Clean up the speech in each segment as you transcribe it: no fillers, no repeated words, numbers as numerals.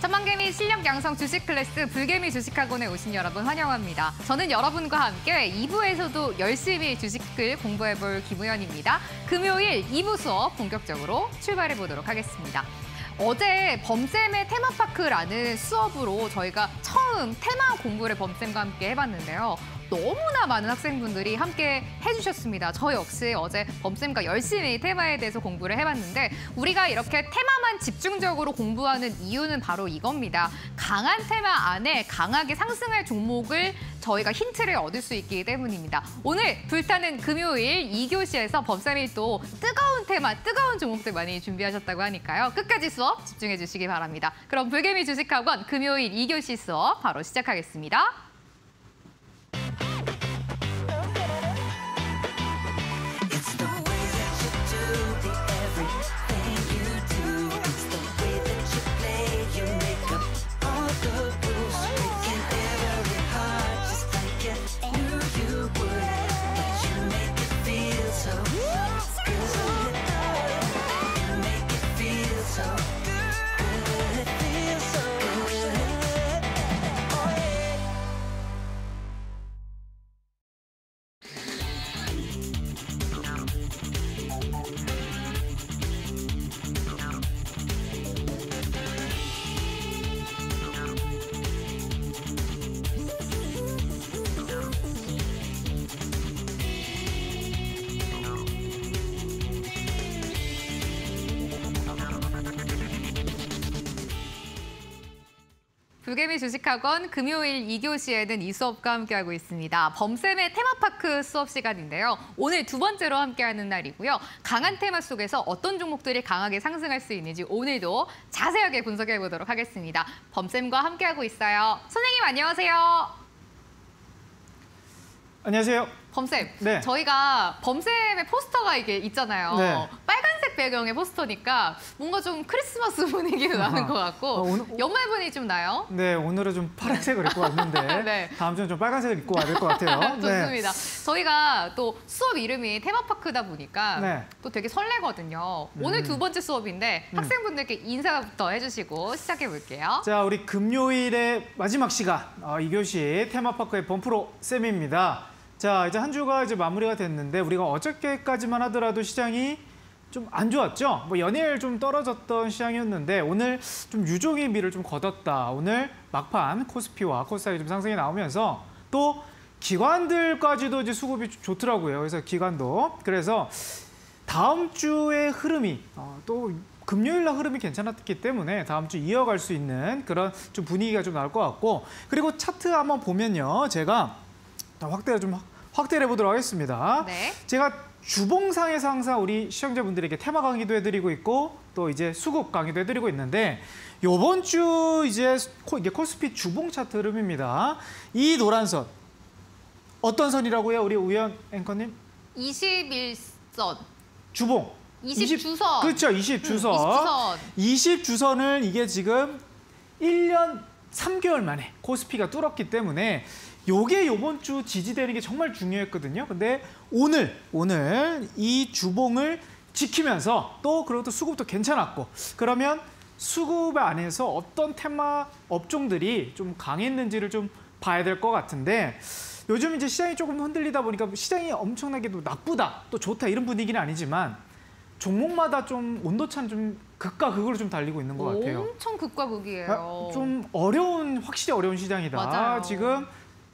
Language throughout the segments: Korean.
전망개미 실력 양성 주식 클래스 불개미 주식학원에 오신 여러분 환영합니다. 저는 여러분과 함께 2부에서도 열심히 주식을 공부해볼 김우연입니다. 금요일 2부 수업 본격적으로 출발해 보도록 하겠습니다. 어제 범쌤의 테마파크라는 수업으로 저희가 처음 테마 공부를 범쌤과 함께 해봤는데요. 너무나 많은 학생분들이 함께 해주셨습니다. 저 역시 어제 범쌤과 열심히 테마에 대해서 공부를 해봤는데 우리가 이렇게 테마만 집중적으로 공부하는 이유는 바로 이겁니다. 강한 테마 안에 강하게 상승할 종목을 저희가 힌트를 얻을 수 있기 때문입니다. 오늘 불타는 금요일 2교시에서 범쌤이 또 뜨거운 테마, 뜨거운 종목들 많이 준비하셨다고 하니까요. 끝까지 수업 집중해 주시기 바랍니다. 그럼 불개미 주식학원 금요일 2교시 수업 바로 시작하겠습니다. 불개미 주식학원 금요일 2교시에는 이 수업과 함께하고 있습니다. 범쌤의 테마파크 수업 시간인데요. 오늘 두 번째로 함께하는 날이고요. 강한 테마 속에서 어떤 종목들이 강하게 상승할 수 있는지 오늘도 자세하게 분석해보도록 하겠습니다. 범쌤과 함께하고 있어요. 선생님 안녕하세요. 안녕하세요. 범쌤, 네. 저희가 범쌤의 포스터가 이게 있잖아요. 네. 빨간색 배경의 포스터니까 뭔가 좀 크리스마스 분위기도 나는 것 같고 연말 분위기 좀 나요? 네, 오늘은 좀 파란색을 입고 왔는데 네. 다음 주는 좀 빨간색을 입고 와야 될 것 같아요. 좋습니다. 네. 저희가 또 수업 이름이 테마파크다 보니까 네. 또 되게 설레거든요. 오늘 두 번째 수업인데 학생분들께 인사부터 해주시고 시작해볼게요. 자, 우리 금요일의 마지막 시간 2교시 테마파크의 범프로 쌤입니다. 자, 이제 한 주가 이제 마무리가 됐는데 우리가 어저께까지만 하더라도 시장이 좀 안 좋았죠. 뭐 연일 좀 떨어졌던 시장이었는데 오늘 좀 유종의 미를 좀 거뒀다. 오늘 막판 코스피와 코스닥이 좀 상승이 나오면서 또 기관들까지도 이제 수급이 좋더라고요. 그래서 기관도 그래서 다음 주의 흐름이 또 금요일 날 흐름이 괜찮았기 때문에 다음 주 이어갈 수 있는 그런 좀 분위기가 좀 나올 것 같고 그리고 차트 한번 보면요. 제가 확대를 해보도록 하겠습니다. 네. 제가 주봉상에서 항상 우리 시청자분들에게 테마 강의도 해드리고 있고 또 이제 수급 강의도 해드리고 있는데 이번 주 이제 이게 코스피 주봉 차트 흐름입니다. 이 노란 선 어떤 선이라고요, 우리 우연 앵커님? 21선. 주봉. 20주선. 그렇죠, 20주선. 20주선을 이게 지금 1년 3개월 만에 코스피가 뚫었기 때문에 요게 요번 주 지지되는 게 정말 중요했거든요. 근데 오늘 이 주봉을 지키면서 또 그리고 또 수급도 괜찮았고 그러면 수급 안에서 어떤 테마 업종들이 좀 강했는지를 좀 봐야 될 것 같은데 요즘 이제 시장이 조금 흔들리다 보니까 시장이 엄청나게 또 나쁘다, 또 좋다 이런 분위기는 아니지만 종목마다 좀 온도차는 좀 극과 극으로 좀 달리고 있는 것 같아요. 엄청 극과 극이에요. 좀 확실히 어려운 시장이다. 맞아요. 지금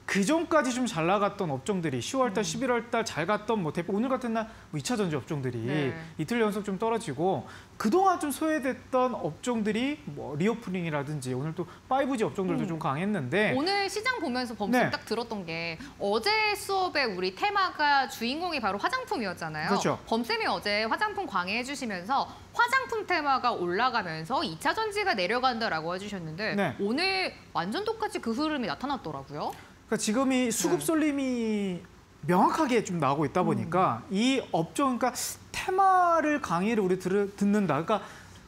그전까지 좀 잘 나갔던 업종들이 10월 달, 11월 달 잘 갔던 뭐 대표 오늘 같은 날 2차 전지 업종들이 이틀 연속 좀 떨어지고 그동안 좀 소외됐던 업종들이 뭐 리오프닝이라든지 오늘 또 5G 업종들도 좀 강했는데 오늘 시장 보면서 범쌤 딱 들었던 게 어제 수업에 우리 테마가 주인공이 바로 화장품이었잖아요. 그렇죠. 범쌤이 어제 화장품 강의해 주시면서 화장품 테마가 올라가면서 2차 전지가 내려간다라고 해주셨는데 오늘 완전 똑같이 그 흐름이 나타났더라고요. 그러니까 지금 이 수급 쏠림이 명확하게 좀 나오고 있다 보니까 이 업종, 그러니까 테마를 강의를 우리 듣는다. 그러니까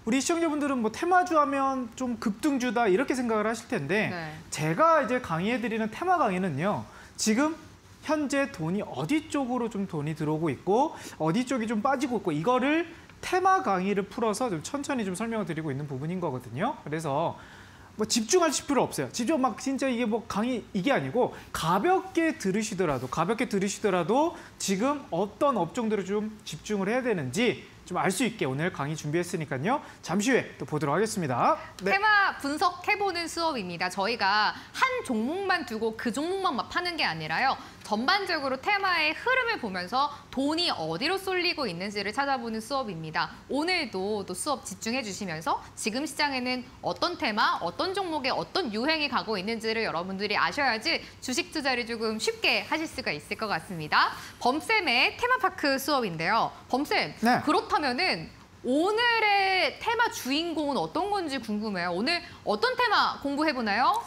우리 시청자분들은 뭐 테마주 하면 좀 급등주다 이렇게 생각을 하실 텐데 제가 이제 강의해드리는 테마 강의는요. 지금 현재 돈이 어디 쪽으로 좀 돈이 들어오고 있고 어디 쪽이 좀 빠지고 있고 이거를 테마 강의를 풀어서 좀 천천히 좀 설명을 드리고 있는 부분인 거거든요. 그래서 뭐 집중하실 필요 없어요. 집중 막 진짜 이게 뭐 강의 이게 아니고 가볍게 들으시더라도 지금 어떤 업종들을 좀 집중을 해야 되는지 좀 알 수 있게 오늘 강의 준비했으니까요. 잠시 후에 또 보도록 하겠습니다. 네. 테마 분석해보는 수업입니다. 저희가 한 종목만 두고 그 종목만 막 파는 게 아니라요. 전반적으로 테마의 흐름을 보면서 돈이 어디로 쏠리고 있는지를 찾아보는 수업입니다. 오늘도 또 수업 집중해 주시면서 지금 시장에는 어떤 테마, 어떤 종목에 어떤 유행이 가고 있는지를 여러분들이 아셔야지 주식 투자를 조금 쉽게 하실 수가 있을 것 같습니다. 범쌤의 테마파크 수업인데요. 범쌤, 네. 그렇다면은 오늘의 테마 주인공은 어떤 건지 궁금해요. 오늘 어떤 테마 공부해보나요?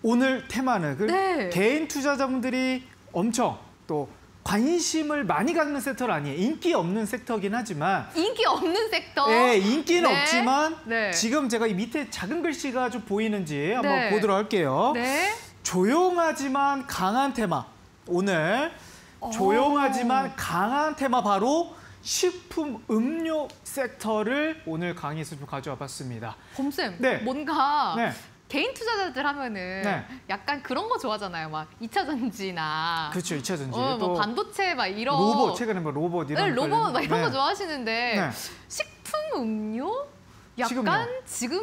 오늘 테마는 네. 개인 투자자분들이 엄청 또 관심을 많이 갖는 섹터는 아니에요. 인기 없는 섹터긴 하지만 인기 없는 섹터? 네, 인기는 네. 없지만 네. 지금 제가 이 밑에 작은 글씨가 좀 보이는지 한번 네. 보도록 할게요. 네. 조용하지만 강한 테마. 오늘 조용하지만 강한 테마 바로 식품 음료 섹터를 오늘 강의에서 좀 가져와 봤습니다. 범쌤, 네. 뭔가 네. 개인 투자자들 하면은 네. 약간 그런 거 좋아하잖아요. 막 2차 전지나 그렇죠. 2차 전지. 뭐 또 반도체 막 이런 로봇, 최근에 뭐 로봇 이런 네, 로봇 막 이런 네. 거 좋아하시는데 네. 식품 음료? 약간 식음료. 지금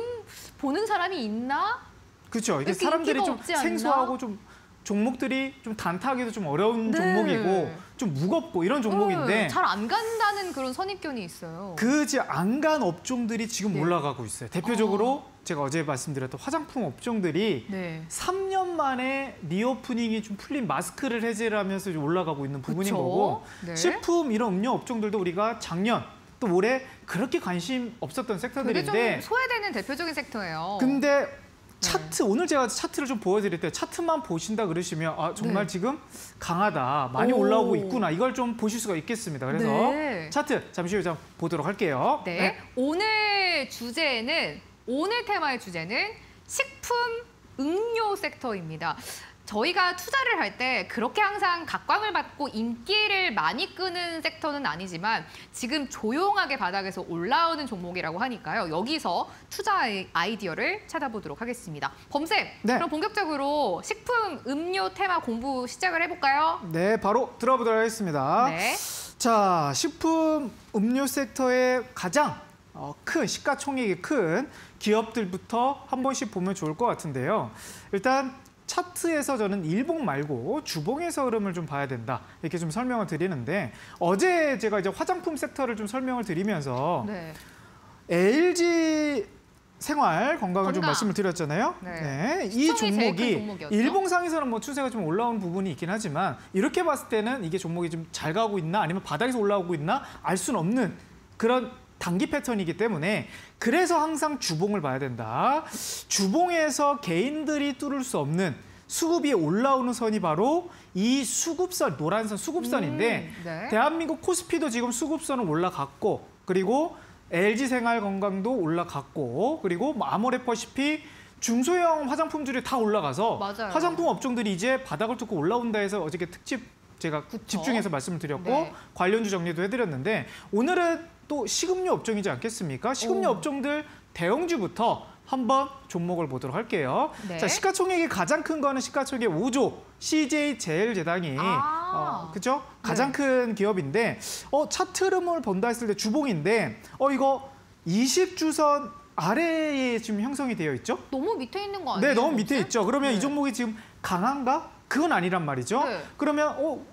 보는 사람이 있나? 그렇죠. 이게 이렇게 사람들이 인기가 좀 없지 않나? 생소하고 좀 종목들이 좀 단타하기도 좀 어려운 네. 종목이고 좀 무겁고 이런 종목인데 잘 안 간다는 그런 선입견이 있어요. 그지 안 간 업종들이 지금 네. 올라가고 있어요. 대표적으로 제가 어제 말씀드렸던 화장품 업종들이 네. 3년 만에 리오프닝이 좀 풀린 마스크를 해제를 하면서 좀 올라가고 있는 부분인 그쵸? 거고 네. 식품 이런 음료 업종들도 우리가 작년 또 올해 그렇게 관심 없었던 그게 섹터들인데 좀 소외되는 대표적인 섹터예요. 근데 차트 오늘 제가 차트를 좀 보여드릴 때 차트만 보신다 그러시면 아 정말 네. 지금 강하다 많이 오. 올라오고 있구나 이걸 좀 보실 수가 있겠습니다. 그래서 네. 차트 잠시 후에 좀 보도록 할게요. 네. 오늘 테마의 주제는 식품 음료 섹터입니다. 저희가 투자를 할 때 그렇게 항상 각광을 받고 인기를 많이 끄는 섹터는 아니지만 지금 조용하게 바닥에서 올라오는 종목이라고 하니까요. 여기서 투자 아이디어를 찾아보도록 하겠습니다. 범쌤, 네. 그럼 본격적으로 식품 음료 테마 공부 시작을 해볼까요? 네, 바로 들어보도록 하겠습니다. 네. 자, 식품 음료 섹터의 가장 큰 시가총액이 큰 기업들부터 한 번씩 보면 좋을 것 같은데요. 일단 차트에서 저는 일봉 말고 주봉에서 흐름을 좀 봐야 된다 이렇게 좀 설명을 드리는데 어제 제가 이제 화장품 섹터를 좀 설명을 드리면서 네. LG 생활 건강을 좀 건강. 말씀을 드렸잖아요. 네. 이 시총이 제일 큰 종목이 종목이었죠. 일봉상에서는 뭐 추세가 좀 올라오는 부분이 있긴 하지만 이렇게 봤을 때는 이게 종목이 좀 잘 가고 있나 아니면 바닥에서 올라오고 있나 알 수는 없는 그런 단기 패턴이기 때문에 그래서 항상 주봉을 봐야 된다. 주봉에서 개인들이 뚫을 수 없는 수급 위에 올라오는 선이 바로 이 수급선, 노란선 수급선인데 네. 대한민국 코스피도 지금 수급선은 올라갔고 그리고 LG생활건강도 올라갔고 그리고 아모레퍼시픽 중소형 화장품들이 다 올라가서 맞아요. 화장품 업종들이 이제 바닥을 뚫고 올라온다 해서 어저께 특집 제가 그쵸? 집중해서 말씀을 드렸고 네. 관련주 정리도 해드렸는데 오늘은 또 식음료 업종이지 않겠습니까? 식음료 오. 업종들 대형주부터 한번 종목을 보도록 할게요. 네. 자, 시가총액이 가장 큰 거는 시가총액 5조 CJ제일제당이 그죠? 가장 큰 기업인데 차트 흐름을 본다 했을 때 주봉인데 이거 20주선 아래에 지금 형성이 되어 있죠? 너무 밑에 있는 거 아니에요? 네, 너무 밑에 범쌤? 있죠. 그러면 네. 이 종목이 지금 강한가? 그건 아니란 말이죠. 네. 그러면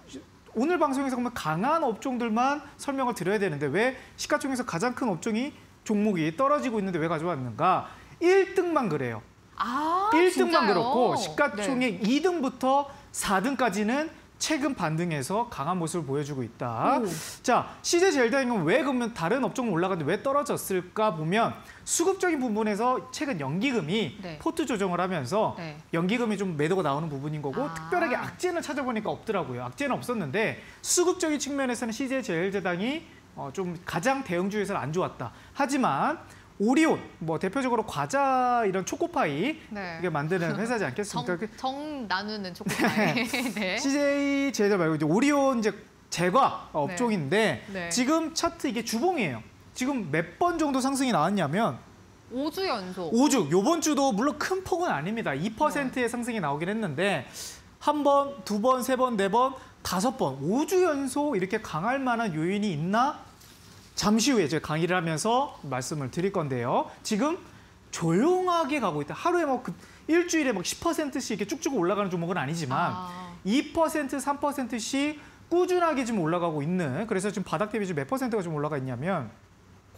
오늘 방송에서 그러면 강한 업종들만 설명을 드려야 되는데 왜 시가총액에서 가장 큰 업종이 종목이 떨어지고 있는데 왜 가져왔는가? 1등만 그래요. 1등만 진짜요? 그렇고 네. 시가총액 2등부터 4등까지는 최근 반등에서 강한 모습을 보여주고 있다. 오. 자, CJ제일제당은 왜 그러면 다른 업종은 올라갔는데 왜 떨어졌을까 보면 수급적인 부분에서 최근 연기금이 네. 포트 조정을 하면서 네. 연기금이 좀 매도가 나오는 부분인 거고 특별하게 악재는 찾아보니까 없더라고요. 악재는 없었는데 수급적인 측면에서는 CJ제일제당이 좀 가장 대형주에서는 안 좋았다. 하지만 오리온, 뭐 대표적으로 과자 이런 초코파이 네. 이게 만드는 회사지 않겠습니까? 정 나누는 초코파이. 네. CJ 제자 말고 이제 오리온 이제 제과 업종인데 네. 지금 차트 이게 주봉이에요. 지금 몇 번 정도 상승이 나왔냐면 5주 연속. 5주. 요번 주도 물론 큰 폭은 아닙니다. 2%의 상승이 나오긴 했는데 한 번, 두 번, 세 번, 네 번, 5번, 5주 연속 이렇게 강할 만한 요인이 있나? 잠시 후에 제가 강의를 하면서 말씀을 드릴 건데요. 지금 조용하게 가고 있다. 하루에 뭐 일주일에 막 10%씩 이렇게 쭉쭉 올라가는 종목은 아니지만 2%, 3%씩 꾸준하게 지금 올라가고 있는, 그래서 지금 바닥 대비 몇 %가 좀 올라가 있냐면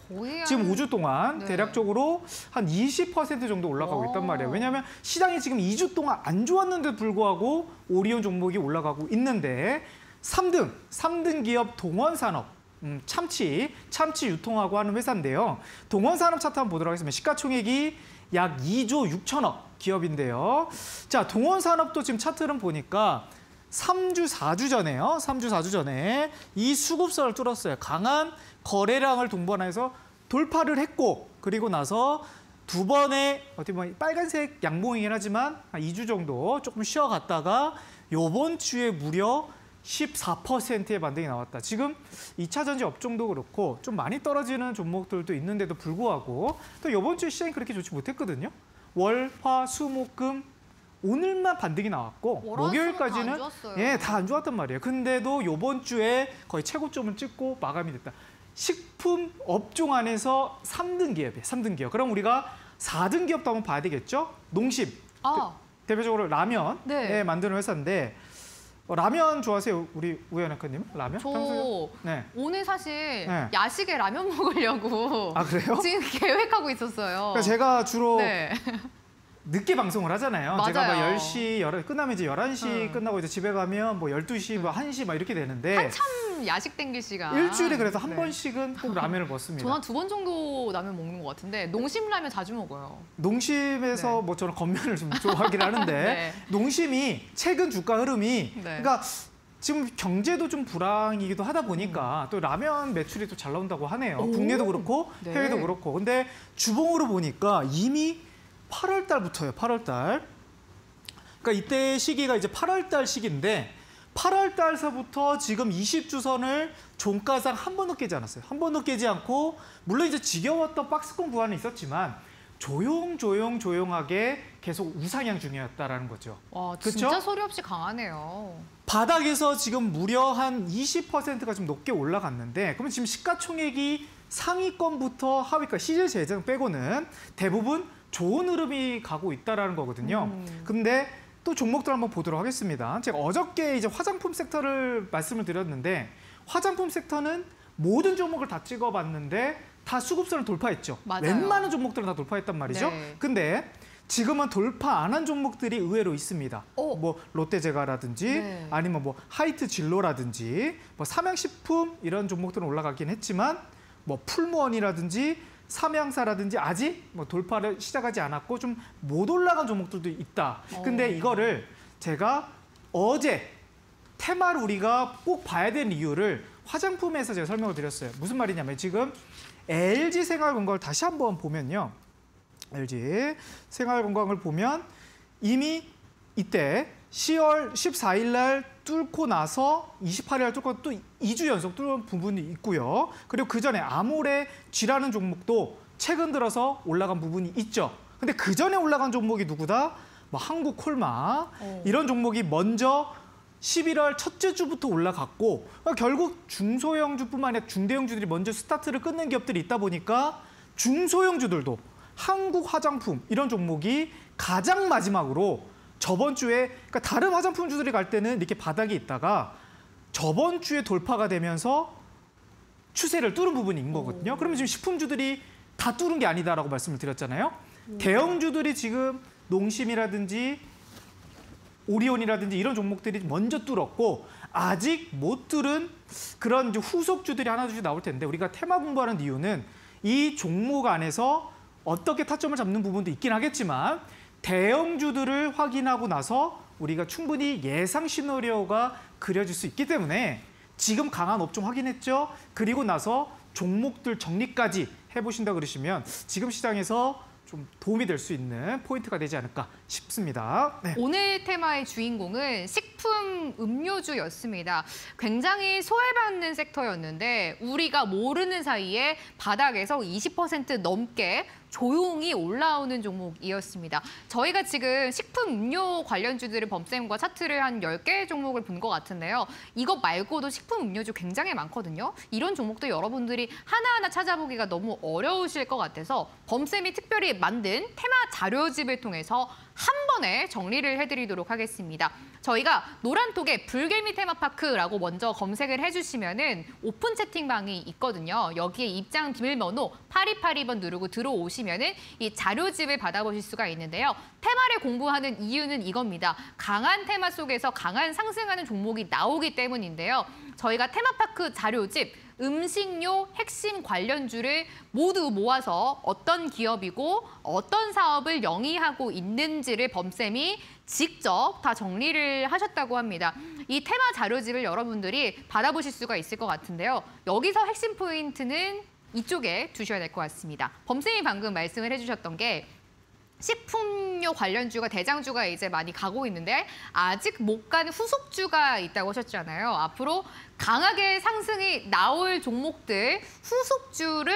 거의 지금 5주 동안 네. 대략적으로 한 20% 정도 올라가고 있단 말이에요. 왜냐하면 시장이 지금 2주 동안 안 좋았는데도 불구하고 오리온 종목이 올라가고 있는데 3등 기업 동원산업, 참치 유통하고 하는 회사인데요. 동원산업 차트 한번 보도록 하겠습니다. 시가총액이 약 2조 6천억 기업인데요. 자, 동원산업도 지금 차트를 보니까 3주, 4주 전에요. 3주, 4주 전에 이 수급선을 뚫었어요. 강한 거래량을 동반해서 돌파를 했고, 그리고 나서 두 번의 어떻게 보면 빨간색 양봉이긴 하지만 한 2주 정도 조금 쉬어갔다가 요번 주에 무려 14%의 반등이 나왔다. 지금 2차 전지 업종도 그렇고 좀 많이 떨어지는 종목들도 있는데도 불구하고 또 이번 주에 시장이 그렇게 좋지 못했거든요. 월, 화, 수, 목, 금 오늘만 반등이 나왔고 목요일까지는 다 안 좋았단 말이에요. 근데도 이번 주에 거의 최고점을 찍고 마감이 됐다. 식품 업종 안에서 3등 기업이에요. 3등 기업. 그럼 우리가 4등 기업도 한번 봐야 되겠죠? 농심. 대표적으로 라면 만드는 회사인데 라면 좋아하세요? 우리 우연 작가님? 라면? 저 네. 오늘 사실 야식에 라면 먹으려고 그래요? 지금 계획하고 있었어요. 그러니까 제가 주로 늦게 방송을 하잖아요. 맞아요. 제가 뭐 10시 끝나면 이제 11시 끝나고 이제 집에 가면 뭐 12시, 뭐 1시 막 이렇게 되는데 한참 야식 땡길 시간. 일주일에 그래서 한 번씩은 꼭 라면을 먹습니다. 저는 한 2번 정도 라면 먹는 것 같은데 농심 라면 자주 먹어요. 농심에서 뭐 저는 겉면을 좀 좋아하긴 하는데 농심이 최근 주가 흐름이 그러니까 지금 경제도 좀 불황이기도 하다 보니까 또 라면 매출이 또 잘 나온다고 하네요. 국내도 그렇고 해외도 그렇고. 근데 주봉으로 보니까 이미 8월 달부터요. 8월 달. 그러니까 이때 시기가 이제 8월 달 시기인데 8월 달서부터 지금 20주선을 종가상 한 번도 깨지 않았어요. 한 번도 깨지 않고 물론 이제 지겨웠던 박스권 구간은 있었지만 조용하게 계속 우상향 중이었다라는 거죠. 와, 진짜 그쵸? 소리 없이 강하네요. 바닥에서 지금 무려 한 20%가 좀 높게 올라갔는데 그러면 지금 시가총액이 상위권부터 하위권 시제 재정 빼고는 대부분 좋은 흐름이 가고 있다라는 거거든요. 근데 또 종목들 한번 보도록 하겠습니다. 제가 어저께 이제 화장품 섹터를 말씀을 드렸는데 화장품 섹터는 모든 종목을 다 찍어봤는데 다 수급선을 돌파했죠. 맞아요. 웬만한 종목들은 다 돌파했단 말이죠. 근데 지금은 돌파 안 한 종목들이 의외로 있습니다. 뭐 롯데제과라든지 아니면 뭐 하이트 진로라든지 뭐 삼양식품 이런 종목들은 올라가긴 했지만 뭐 풀무원이라든지 삼양사라든지 아직 뭐 돌파를 시작하지 않았고 좀 못 올라간 종목들도 있다. 근데 이거를 제가 어제 테마를 우리가 꼭 봐야 되는 이유를 화장품에서 제가 설명을 드렸어요. 무슨 말이냐면 지금 LG생활건강을 다시 한번 보면요. LG 생활건강을 보면 이미 이때 10월 14일 날 뚫고 나서 28일 날 뚫고 또 2주 연속 뚫은 부분이 있고요. 그리고 그 전에 아모레 G라는 종목도 최근 들어서 올라간 부분이 있죠. 근데 그 전에 올라간 종목이 누구다? 뭐 한국콜마 이런 종목이 먼저 11월 첫째 주부터 올라갔고 그러니까 결국 중소형주뿐만 아니라 중대형주들이 먼저 스타트를 끊는 기업들이 있다 보니까 중소형주들도 한국 화장품 이런 종목이 가장 마지막으로 저번 주에 그러니까 다른 화장품주들이 갈 때는 이렇게 바닥이 있다가 저번 주에 돌파가 되면서 추세를 뚫은 부분인 거거든요. 그러면 지금 식품주들이 다 뚫은 게 아니다라고 말씀을 드렸잖아요. 대형주들이 지금 농심이라든지 오리온이라든지 이런 종목들이 먼저 뚫었고 아직 못 뚫은 그런 이제 후속주들이 하나둘씩 나올 텐데 우리가 테마 공부하는 이유는 이 종목 안에서 어떻게 타점을 잡는 부분도 있긴 하겠지만 대형주들을 확인하고 나서 우리가 충분히 예상 시나리오가 그려질 수 있기 때문에 지금 강한 업종 확인했죠. 그리고 나서 종목들 정리까지 해보신다 그러시면 지금 시장에서 좀 도움이 될 수 있는 포인트가 되지 않을까 싶습니다. 오늘 테마의 주인공은 식품 식품 음료주였습니다. 굉장히 소외받는 섹터였는데 우리가 모르는 사이에 바닥에서 20% 넘게 조용히 올라오는 종목이었습니다. 저희가 지금 식품 음료 관련주들을 범쌤과 차트를 한 10개 종목을 본 것 같은데요. 이것 말고도 식품 음료주 굉장히 많거든요. 이런 종목도 여러분들이 하나하나 찾아보기가 너무 어려우실 것 같아서 범쌤이 특별히 만든 테마 자료집을 통해서 한 번에 정리를 해드리도록 하겠습니다. 저희가 노란톡에 불개미 테마파크라고 먼저 검색을 해주시면은 오픈 채팅방이 있거든요. 여기에 입장 비밀번호 8282번 누르고 들어오시면은 이 자료집을 받아보실 수가 있는데요. 테마를 공부하는 이유는 이겁니다. 강한 테마 속에서 강한 상승하는 종목이 나오기 때문인데요. 저희가 테마파크 자료집 음식료 핵심 관련주를 모두 모아서 어떤 기업이고 어떤 사업을 영위하고 있는지를 범쌤이 직접 다 정리를 하셨다고 합니다. 이 테마 자료집을 여러분들이 받아보실 수가 있을 것 같은데요. 여기서 핵심 포인트는 이쪽에 두셔야 될 것 같습니다. 범쌤이 방금 말씀을 해주셨던 게 식품료 관련주가 대장주가 이제 많이 가고 있는데 아직 못 간 후속주가 있다고 하셨잖아요. 앞으로 강하게 상승이 나올 종목들 후속주를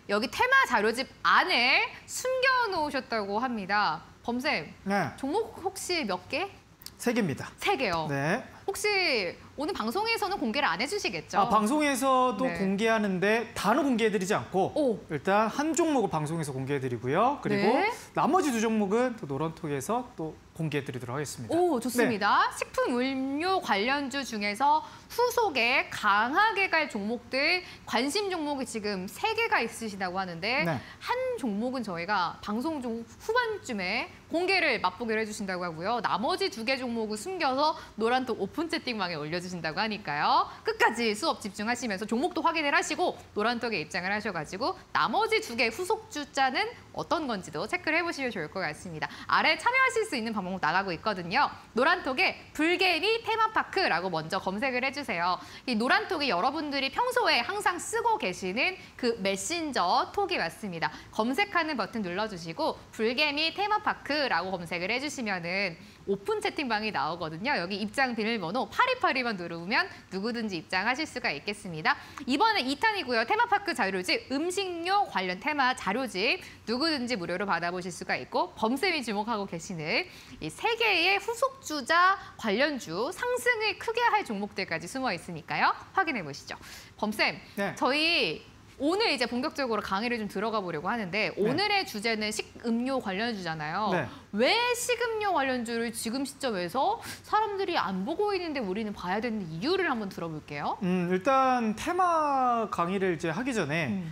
여기 테마 자료집 안에 숨겨놓으셨다고 합니다. 범쌤, 네. 종목 혹시 몇 개? 3개입니다. 3개요. 네. 혹시 오늘 방송에서는 공개를 안 해주시겠죠? 방송에서도 네. 공개하는데 다는 공개해드리지 않고 일단 한 종목을 방송에서 공개해드리고요. 그리고 네. 나머지 2종목은 또 노란톡에서 또 공개해드리도록 하겠습니다. 오, 좋습니다. 네. 식품 음료 관련주 중에서 후속에 강하게 갈 종목들, 관심 종목이 지금 3개가 있으시다고 하는데 네. 한 종목은 저희가 방송 중 후반쯤에 공개를 맛보기로 해주신다고 하고요. 나머지 2개 종목은 숨겨서 노란톡 오픈 채팅방에 올려주신다고 하니까요. 끝까지 수업 집중하시면서 종목도 확인을 하시고 노란톡에 입장을 하셔가지고 나머지 2개 후속주자는 어떤 건지도 체크를 해보시면 좋을 것 같습니다. 아래 참여하실 수 있는 방법 나가고 있거든요. 노란톡에 불개미 테마파크라고 먼저 검색을 해주세요. 이 노란톡이 여러분들이 평소에 항상 쓰고 계시는 그 메신저 톡이 맞습니다. 검색하는 버튼 눌러주시고 불개미 테마파크라고 검색을 해주시면은 오픈 채팅방이 나오거든요. 여기 입장 비밀번호 8282번 누르면 누구든지 입장하실 수가 있겠습니다. 이번에 2탄이고요. 테마파크 자료집, 음식료 관련 테마 자료집 누구든지 무료로 받아보실 수가 있고 범쌤이 주목하고 계시는 이 3개의 후속주자 관련주 상승을 크게 할 종목들까지 숨어 있으니까요. 확인해 보시죠. 범쌤, 네. 저희 오늘 이제 본격적으로 강의를 좀 들어가 보려고 하는데 오늘의 주제는 식음료 관련주잖아요. 네. 왜 식음료 관련주를 지금 시점에서 사람들이 안 보고 있는데 우리는 봐야 되는 이유를 한번 들어볼게요. 일단 테마 강의를 이제 하기 전에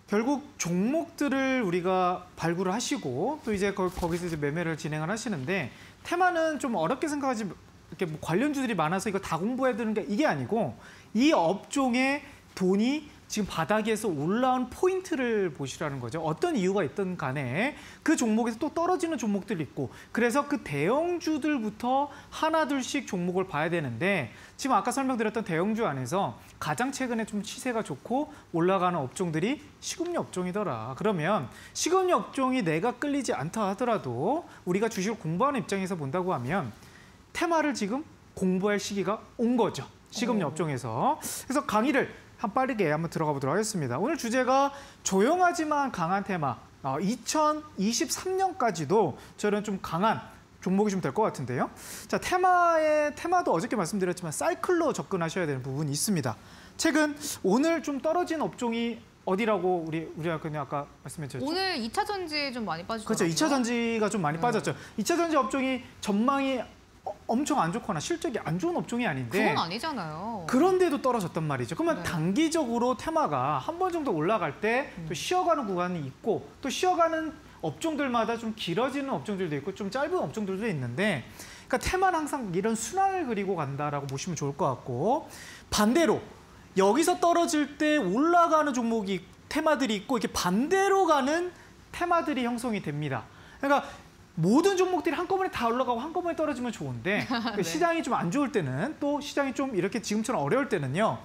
결국 종목들을 우리가 발굴을 하시고 또 이제 거기서 이제 매매를 진행을 하시는데 테마는 좀 어렵게 생각하지 이렇게 뭐 관련주들이 많아서 이거 다 공부해야 되는 게 이게 아니고 이 업종의 돈이 지금 바닥에서 올라온 포인트를 보시라는 거죠. 어떤 이유가 있든 간에 그 종목에서 또 떨어지는 종목들이 있고 그래서 그 대형주들부터 하나둘씩 종목을 봐야 되는데 지금 아까 설명드렸던 대형주 안에서 가장 최근에 좀 시세가 좋고 올라가는 업종들이 식음료 업종이더라. 그러면 식음료 업종이 내가 끌리지 않다 하더라도 우리가 주식을 공부하는 입장에서 본다고 하면 테마를 지금 공부할 시기가 온 거죠. 식음료 업종에서. 그래서 강의를 빠르게 한번 들어가 보도록 하겠습니다. 오늘 주제가 조용하지만 강한 테마. 2023년까지도 저는 좀 강한 종목이 좀 될 것 같은데요. 자, 테마도 어저께 말씀드렸지만 사이클로 접근하셔야 되는 부분이 있습니다. 최근 오늘 좀 떨어진 업종이 어디라고 우리가 그냥 아까 말씀해주셨죠? 오늘 2차 전지에 좀 많이 빠지더라고요. 그렇죠. 2차 전지가 좀 많이 빠졌죠. 2차 전지 업종이 전망이 엄청 안 좋거나 실적이 안 좋은 업종이 아닌데 그건 아니잖아요. 그런데도 떨어졌단 말이죠. 그러면 네. 단기적으로 테마가 한 번 정도 올라갈 때 또 쉬어가는 구간이 있고 또 쉬어가는 업종들마다 좀 길어지는 업종들도 있고 좀 짧은 업종들도 있는데 그러니까 테마는 항상 이런 순환을 그리고 간다라고 보시면 좋을 것 같고 반대로 여기서 떨어질 때 올라가는 종목이 테마들이 있고 이렇게 반대로 가는 테마들이 형성이 됩니다. 그러니까 모든 종목들이 한꺼번에 다 올라가고 한꺼번에 떨어지면 좋은데 네. 시장이 좀 안 좋을 때는 또 시장이 좀 이렇게 지금처럼 어려울 때는요.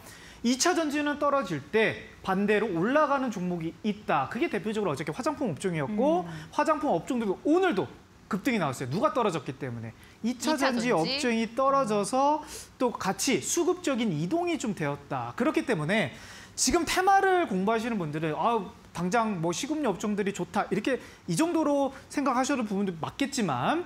2차 전지는 떨어질 때 반대로 올라가는 종목이 있다. 그게 대표적으로 어저께 화장품 업종이었고 화장품 업종들도 오늘도 급등이 나왔어요. 누가 떨어졌기 때문에. 2차 전지 2차 전지? 업종이 떨어져서 또 같이 수급적인 이동이 좀 되었다. 그렇기 때문에 지금 테마를 공부하시는 분들은 당장 뭐 식음료 업종들이 좋다. 이렇게 이 정도로 생각하셔도 부분도 맞겠지만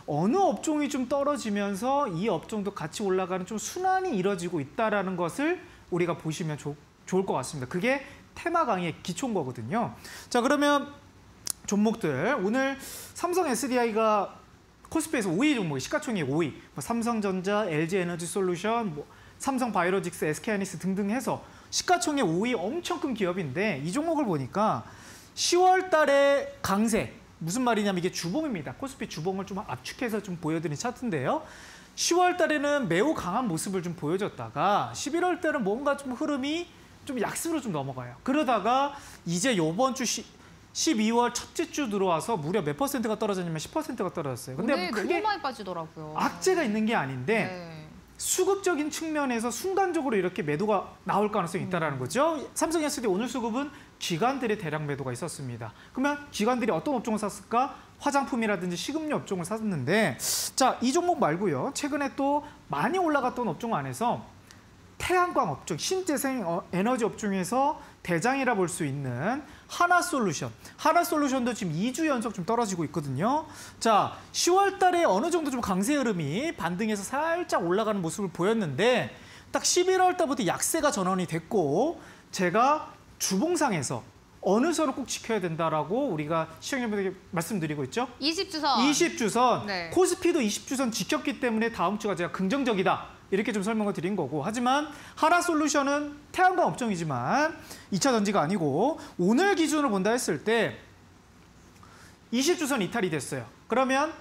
어느 업종이 좀 떨어지면서 이 업종도 같이 올라가는 좀 순환이 이뤄지고 있다라는 것을 우리가 보시면 좋을 것 같습니다. 그게 테마 강의의 기초인 거거든요. 자, 그러면 종목들 오늘 삼성 SDI가 코스피에서 5위 종목이 시가총액 5위, 뭐 삼성전자, LG에너지솔루션, 뭐 삼성바이오로직스, SK하이닉스 등등 해서 시가총액 5위 엄청 큰 기업인데 이 종목을 보니까 10월 달에 강세, 무슨 말이냐면 이게 주봉입니다. 코스피 주봉을 좀 압축해서 좀 보여드린 차트인데요. 10월 달에는 매우 강한 모습을 좀 보여줬다가 11월 달은 뭔가 좀 흐름이 좀 약세로 좀 넘어가요. 그러다가 이제 이번 주 12월 첫째 주 들어와서 무려 몇 %가 떨어졌냐면 10%가 떨어졌어요. 근데 오늘 크게 너무 많이 빠지더라고요. 악재가 있는 게 아닌데 네. 수급적인 측면에서 순간적으로 이렇게 매도가 나올 가능성이 있다는 거죠. 삼성 SDI 오늘 수급은 기관들의 대량 매도가 있었습니다. 그러면 기관들이 어떤 업종을 샀을까? 화장품이라든지 식음료 업종을 샀는데 자, 이 종목 말고요. 최근에 또 많이 올라갔던 업종 안에서 태양광 업종, 신재생 에너지 업종에서 대장이라 볼 수 있는 하나솔루션. 하나솔루션도 지금 2주 연속 좀 떨어지고 있거든요. 자, 10월 달에 어느 정도 좀 강세 흐름이 반등해서 살짝 올라가는 모습을 보였는데 딱 11월 달부터 약세가 전환이 됐고 제가 주봉상에서 어느 선을 꼭 지켜야 된다라고 우리가 시청자분들에게 말씀드리고 있죠. 20주선. 20주선. 네. 코스피도 20주선 지켰기 때문에 다음 주가 제가 긍정적이다. 이렇게 좀 설명을 드린 거고 하지만 하나솔루션은 태양광 업종이지만 2차 전지가 아니고 오늘 기준으로 본다 했을 때 20주선 이탈이 됐어요. 그러면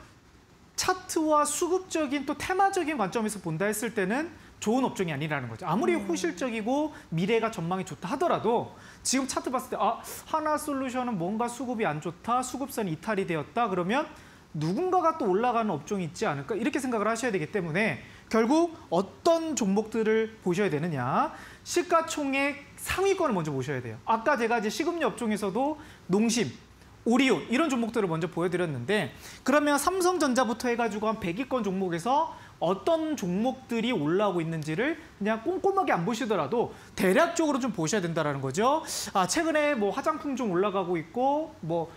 차트와 수급적인 또 테마적인 관점에서 본다 했을 때는 좋은 업종이 아니라는 거죠. 아무리 호실적이고 미래가 전망이 좋다 하더라도 지금 차트 봤을 때 하나솔루션은 뭔가 수급이 안 좋다, 수급선이 이탈이 되었다 그러면 누군가가 또 올라가는 업종이 있지 않을까 이렇게 생각을 하셔야 되기 때문에 결국 어떤 종목들을 보셔야 되느냐. 시가총액 상위권을 먼저 보셔야 돼요. 아까 제가 이제 식음료 업종에서도 농심, 오리온 이런 종목들을 먼저 보여드렸는데 그러면 삼성전자부터 해가지고 한 100위권 종목에서 어떤 종목들이 올라오고 있는지를 그냥 꼼꼼하게 안 보시더라도 대략적으로 좀 보셔야 된다는 거죠. 최근에 뭐 화장품 좀 올라가고 있고 뭐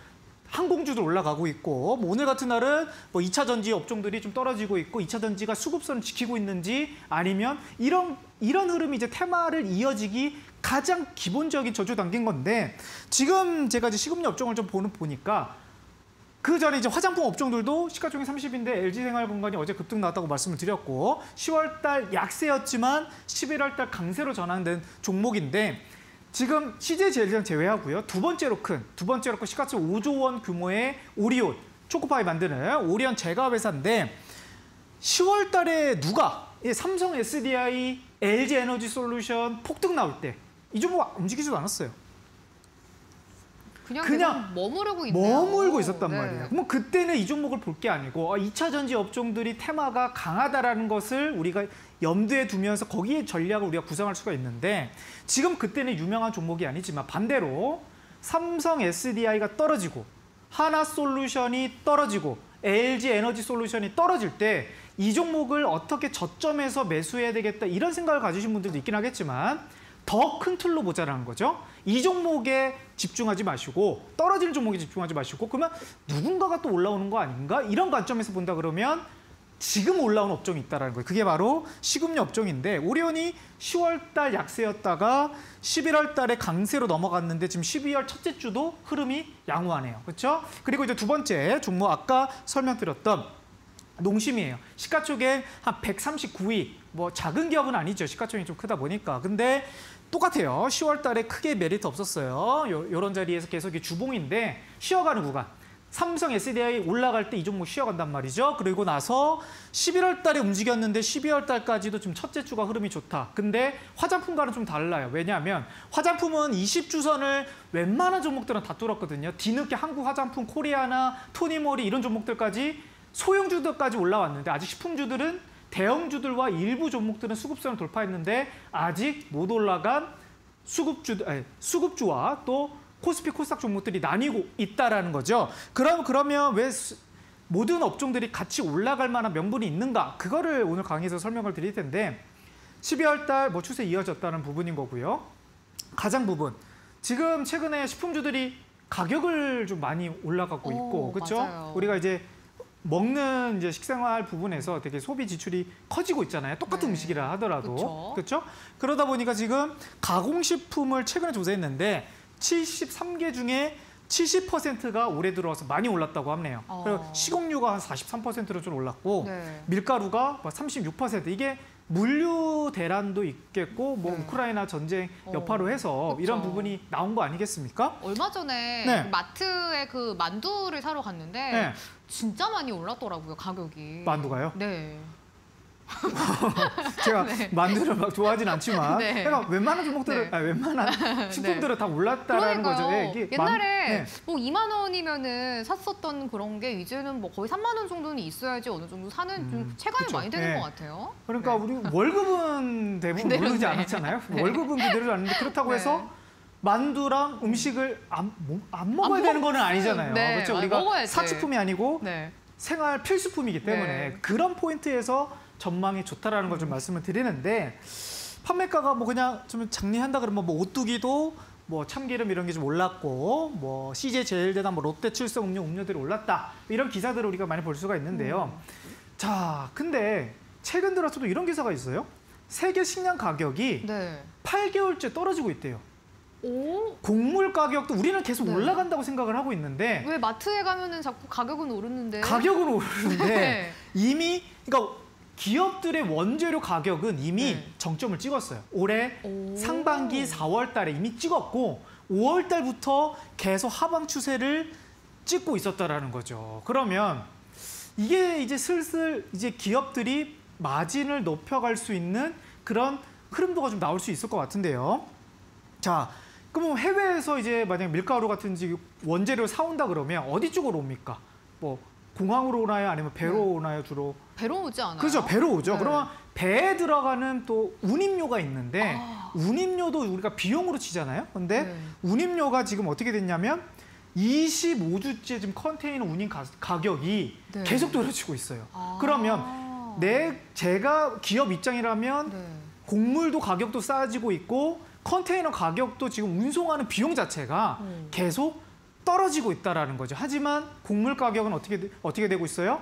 항공주도 올라가고 있고 뭐 오늘 같은 날은 뭐 2차 전지 업종들이 좀 떨어지고 있고 2차 전지가 수급선을 지키고 있는지 아니면 이런 흐름이 이제 테마를 이어지기 가장 기본적인 저주 단계인 건데 지금 제가 이제 식음료 업종을 좀 보니까 그 전에 이제 화장품 업종들도 시가총액 30인데 LG생활건강이 어제 급등 나왔다고 말씀을 드렸고 10월 달 약세였지만 11월 달 강세로 전환된 종목인데 지금 CJ제일전 제외하고요. 두 번째로 큰 시가총액 5조 원 규모의 오리온, 초코파이 만드는 오리온 제과업 회사인데 10월 달에 누가 삼성 SDI, LG에너지솔루션 폭등 나올 때 이 종목 움직이지도 않았어요. 그냥 머무르고 있네요. 머물고 있었단 네. 말이에요. 그럼 그때는 이 종목을 볼 게 아니고 2차 전지 업종들이 테마가 강하다라는 것을 우리가 염두에 두면서 거기에 전략을 우리가 구성할 수가 있는데 지금 그때는 유명한 종목이 아니지만 반대로 삼성 SDI가 떨어지고 하나솔루션이 떨어지고 LG에너지솔루션이 떨어질 때 이 종목을 어떻게 저점에서 매수해야 되겠다 이런 생각을 가지신 분들도 있긴 하겠지만 더 큰 틀로 보자라는 거죠. 이 종목에 집중하지 마시고 떨어지는 종목에 집중하지 마시고 그러면 누군가가 또 올라오는 거 아닌가? 이런 관점에서 본다 그러면 지금 올라온 업종이 있다는 거예요. 그게 바로 식음료 업종인데 오리온이 10월 달 약세였다가 11월 달에 강세로 넘어갔는데 지금 12월 첫째 주도 흐름이 양호하네요. 그렇죠? 그리고 이제 두 번째 종목 아까 설명드렸던 농심이에요. 시가총액 한 139위. 뭐 작은 기업은 아니죠. 시가총액이 좀 크다 보니까. 근데 똑같아요. 10월 달에 크게 메리트 없었어요. 이런 자리에서 계속 주봉인데 쉬어가는 구간. 삼성 SDI 올라갈 때 이 종목 쉬어간단 말이죠. 그리고 나서 11월 달에 움직였는데 12월 달까지도 좀 첫째 주가 흐름이 좋다. 근데 화장품과는 좀 달라요. 왜냐하면 화장품은 20주선을 웬만한 종목들은 다 뚫었거든요. 뒤늦게 한국 화장품, 코리아나, 토니모리 이런 종목들까지 소형주들까지 올라왔는데 아직 식품주들은 대형주들과 일부 종목들은 수급선을 돌파했는데 아직 못 올라간 수급주와 또 코스피 코스닥 종목들이 나뉘고 있다라는 거죠. 그러면 왜 모든 업종들이 같이 올라갈 만한 명분이 있는가? 그거를 오늘 강의에서 설명을 드릴 텐데 12월 달 뭐 추세 이어졌다는 부분인 거고요. 가장 부분. 지금 최근에 식품주들이 가격을 좀 많이 올라가고 있고, 그렇죠? 맞아요. 우리가 이제 먹는 이제 식생활 부분에서 되게 소비 지출이 커지고 있잖아요. 똑같은 네. 음식이라 하더라도. 그쵸. 그렇죠? 그러다 보니까 지금 가공식품을 최근에 조사했는데 73개 중에 70%가 올해 들어와서 많이 올랐다고 하네요. 그리고 식용유가 한 43%로 좀 올랐고 네. 밀가루가 36%. 이게 물류 대란도 있겠고 뭐 네. 우크라이나 전쟁 여파로 해서 그쵸. 이런 부분이 나온 거 아니겠습니까? 얼마 전에 네. 마트에 그 만두를 사러 갔는데 네. 진짜 많이 올랐더라고요, 가격이. 만두가요? 네. 제가 네. 만두를 막 좋아하진 않지만 네. 그러니까 웬만한 종목들은 네. 웬만한 식품들은 다 올랐다라는 거죠. 그러니까요. 이게 옛날에 네. 뭐 2만 원이면은 샀었던 그런 게 이제는 뭐 거의 3만 원 정도는 있어야지 어느 정도 사는 좀 체감이 그쵸. 많이 되는 네. 것 같아요. 그러니까 네. 우리 월급은 대부분 그대로네. 오르지 않았잖아요. 네. 월급은 그대로 않는데 그렇다고 네. 해서 만두랑 음식을 안 먹어야 되는 거는 아니잖아요. 네, 그렇죠? 아니, 우리가 먹어야지. 사치품이 아니고 네. 생활 필수품이기 때문에 네. 그런 포인트에서 전망이 좋다라는 걸 좀 말씀을 드리는데 판매가가 뭐 그냥 좀 정리한다 그러면 뭐 오뚜기도 뭐 참기름 이런 게 좀 올랐고 뭐 CJ 제일제당 뭐 롯데 칠성 음료들이 올랐다 이런 기사들을 우리가 많이 볼 수가 있는데요. 자, 근데 최근 들어서도 이런 기사가 있어요. 세계 식량 가격이 네. 8개월째 떨어지고 있대요. 오? 곡물 가격도 우리는 계속 네. 올라간다고 생각을 하고 있는데 왜 마트에 가면은 자꾸 가격은 오르는데? 가격은 오르는데 네. 이미 그러니까 기업들의 원재료 가격은 이미 네. 정점을 찍었어요. 올해 오. 상반기 4월 달에 이미 찍었고 5월 달부터 계속 하방 추세를 찍고 있었다라는 거죠. 그러면 이게 이제 슬슬 이제 기업들이 마진을 높여갈 수 있는 그런 흐름도가 좀 나올 수 있을 것 같은데요. 자, 그럼 해외에서 이제 만약 밀가루 같은 원재료를 사온다 그러면 어디 쪽으로 옵니까? 뭐 공항으로 오나요? 아니면 배로 오나요? 주로? 배로 오지 않아요? 그렇죠. 배로 오죠. 네. 그러면 배에 들어가는 또 운임료가 있는데 운임료도 우리가 비용으로 치잖아요. 근데 네. 운임료가 지금 어떻게 됐냐면 25주째 지금 컨테이너 운임 가격이 네. 계속 떨어지고 있어요. 아. 그러면 제가 기업 입장이라면 네. 곡물도 가격도 싸지고 있고 컨테이너 가격도 지금 운송하는 비용 자체가 계속 떨어지고 있다라는 거죠. 하지만 곡물 가격은 어떻게 되고 있어요?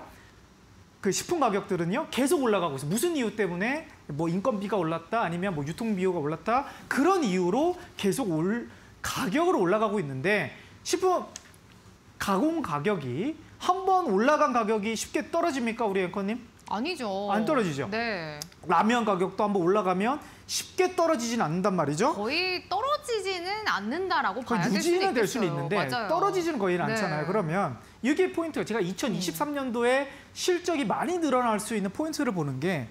그 식품 가격들은요 계속 올라가고 있어요. 무슨 이유 때문에 뭐 인건비가 올랐다 아니면 뭐 유통비용가 올랐다 그런 이유로 계속 가격으로 올라가고 있는데 식품 가공 가격이 한 번 올라간 가격이 쉽게 떨어집니까 우리 앵커님? 아니죠. 안 떨어지죠. 네. 라면 가격도 한번 올라가면 쉽게 떨어지진 않는단 말이죠. 거의 떨어지지는 않는다라고 거의 봐야 될 수도 유지는 될 수는 있겠어요. 있는데 맞아요. 떨어지지는 거의 네. 않잖아요. 그러면 이게 포인트가 제가 2023년도에 실적이 많이 늘어날 수 있는 포인트를 보는 게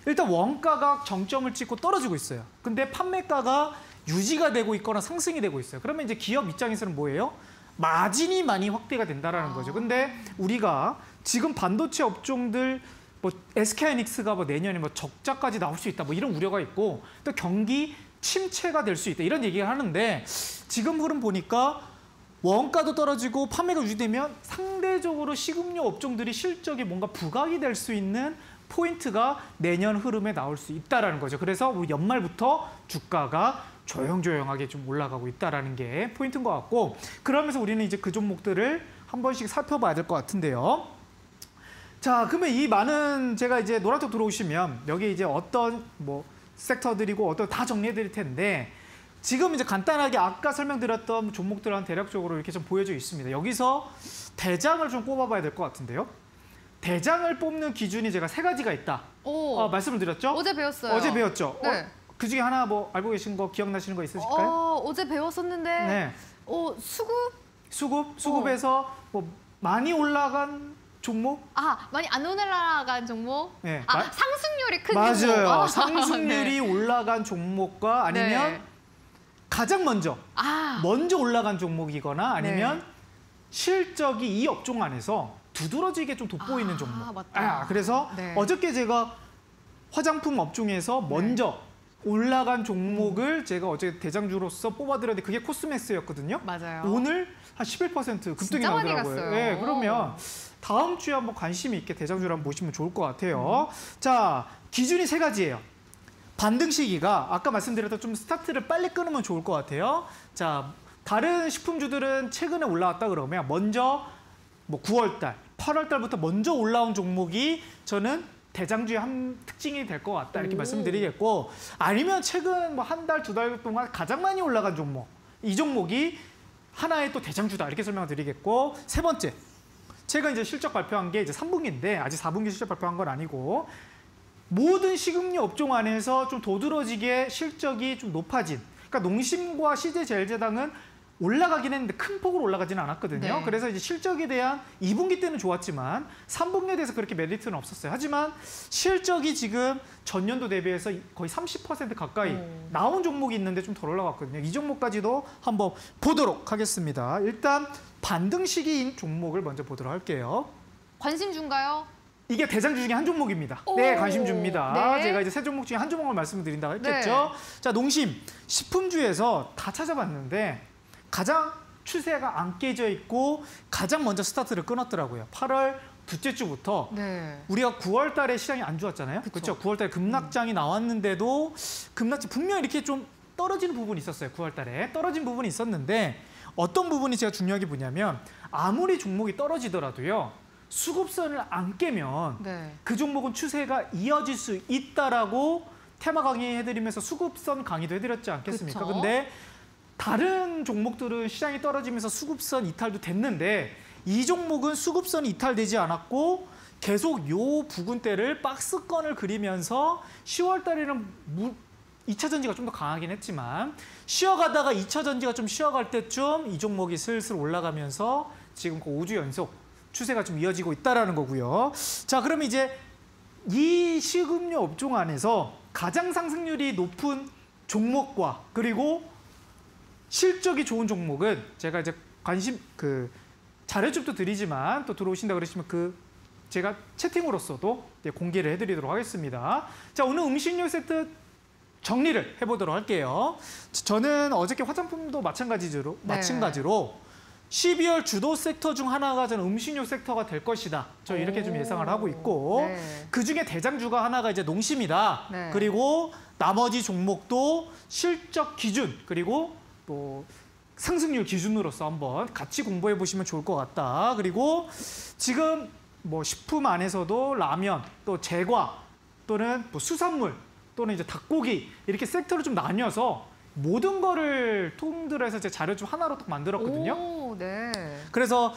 일단 원가가 정점을 찍고 떨어지고 있어요. 근데 판매가가 유지가 되고 있거나 상승이 되고 있어요. 그러면 이제 기업 입장에서는 뭐예요? 마진이 많이 확대가 된다라는 거죠. 근데 우리가 지금 반도체 업종들 뭐 SK하이닉스가 뭐 내년에 뭐 적자까지 나올 수 있다 뭐 이런 우려가 있고 또 경기 침체가 될 수 있다 이런 얘기를 하는데 지금 흐름 보니까 원가도 떨어지고 판매가 유지되면 상대적으로 식음료 업종들이 실적이 뭔가 부각이 될 수 있는 포인트가 내년 흐름에 나올 수 있다라는 거죠. 그래서 우리 연말부터 주가가 조용조용하게 좀 올라가고 있다라는 게 포인트인 것 같고 그러면서 우리는 이제 그 종목들을 한 번씩 살펴봐야 될 것 같은데요. 자, 그러면 이 많은 제가 이제 노란톡 들어오시면 여기 이제 어떤 뭐 섹터들이고 어떤 다 정리해 드릴 텐데 지금 이제 간단하게 아까 설명드렸던 종목들은 대략적으로 이렇게 좀 보여져 있습니다. 여기서 대장을 좀 꼽아봐야 될 것 같은데요. 대장을 뽑는 기준이 제가 3가지가 있다. 말씀을 드렸죠? 어제 배웠어요. 어제 배웠죠? 네. 그중에 하나 뭐 알고 계신 거 기억나시는 거 있으실까요? 어제 배웠었는데 네. 수급? 수급에서 뭐 많이 올라간 종목? 많이 안 올라간 종목? 네. 상승률이 큰 종목. 맞아요. 상승률이 올라간 종목과 아니면 네. 가장 먼저 올라간 종목이거나 아니면 네. 실적이 이 업종 안에서 두드러지게 좀 돋보이는 종목. 맞다. 그래서 네. 어저께 제가 화장품 업종에서 먼저 올라간 종목을 제가 어제 대장주로서 뽑아드렸는데 그게 코스맥스였거든요. 맞아요. 오늘 한 11% 급등이 진짜 많이 나더라고요. 갔어요. 네, 그러면 다음 주에 한번 관심 있게 대장주를 한번 보시면 좋을 것 같아요. 자, 기준이 세 가지예요. 반등 시기가 아까 말씀드렸던 좀 스타트를 빨리 끊으면 좋을 것 같아요. 자, 다른 식품주들은 최근에 올라왔다 그러면 먼저 뭐 9월 달, 8월 달부터 먼저 올라온 종목이 저는 대장주의 한 특징이 될 것 같다 이렇게 말씀드리겠고, 아니면 최근 뭐 한 달, 두 달 동안 가장 많이 올라간 종목, 이 종목이 하나의 또 대장주다 이렇게 설명을 드리겠고, 세 번째, 제가 이제 실적 발표한 게 이제 3분기인데 아직 4분기 실적 발표한 건 아니고 모든 식음료 업종 안에서 좀 도드라지게 실적이 좀 높아진, 그러니까 농심과 CJ제일제당은 올라가긴 했는데 큰 폭으로 올라가지는 않았거든요. 네. 그래서 이제 실적에 대한 2분기 때는 좋았지만 3분기에 대해서 그렇게 메리트는 없었어요. 하지만 실적이 지금 전년도 대비해서 거의 30% 가까이 나온 종목이 있는데 좀 덜 올라갔거든요. 이 종목까지도 한번 보도록 하겠습니다. 일단 반등 시기인 종목을 먼저 보도록 할게요. 관심주인가요? 이게 대장주 중에 한 종목입니다. 오, 네, 관심주입니다. 네. 제가 이제 세 종목 중에 한 종목을 말씀드린다고 했겠죠. 자, 농심, 식품주에서 다 찾아봤는데 가장 추세가 안 깨져 있고 가장 먼저 스타트를 끊었더라고요. 8월 둘째 주부터 네. 우리가 9월 달에 시장이 안 좋았잖아요. 그렇죠. 9월 달에 급락장이 나왔는데도 급락장 분명히 이렇게 좀 떨어지는 부분이 있었어요. 9월 달에 떨어진 부분이 있었는데 어떤 부분이 제가 중요하게 보냐면 아무리 종목이 떨어지더라도요. 수급선을 안 깨면 네. 그 종목은 추세가 이어질 수 있다라고 테마 강의해드리면서 수급선 강의도 해드렸지 않겠습니까? 그쵸? 근데 다른 종목들은 시장이 떨어지면서 수급선 이탈도 됐는데 이 종목은 수급선이 이탈되지 않았고 계속 요 부근대를 박스권을 그리면서 10월 달에는 2차 전지가 좀 더 강하긴 했지만 쉬어가다가 2차 전지가 좀 쉬어갈 때쯤 이 종목이 슬슬 올라가면서 지금 5주 연속 추세가 좀 이어지고 있다는 거고요. 자, 그럼 이제 이 식음료 업종 안에서 가장 상승률이 높은 종목과 그리고 실적이 좋은 종목은 제가 이제 관심 자료집도 드리지만 또 들어오신다 그러시면 제가 채팅으로서도 공개를 해드리도록 하겠습니다. 자, 오늘 음식료 세트 정리를 해보도록 할게요. 저는 어저께 화장품도 마찬가지로 12월 주도 섹터 중 하나가 저는 음식료 섹터가 될 것이다. 저 이렇게 좀 예상을 하고 있고 그중에 대장주가 하나가 이제 농심이다. 네. 그리고 나머지 종목도 실적 기준 그리고 또 상승률 기준으로서 한번 같이 공부해 보시면 좋을 것 같다. 그리고 지금 뭐 식품 안에서도 라면, 또 제과 또는 뭐 수산물 또는 이제 닭고기 이렇게 섹터를 좀 나뉘어서 모든 거를 통틀어서 제 자료 좀 하나로 딱 만들었거든요. 오, 네. 그래서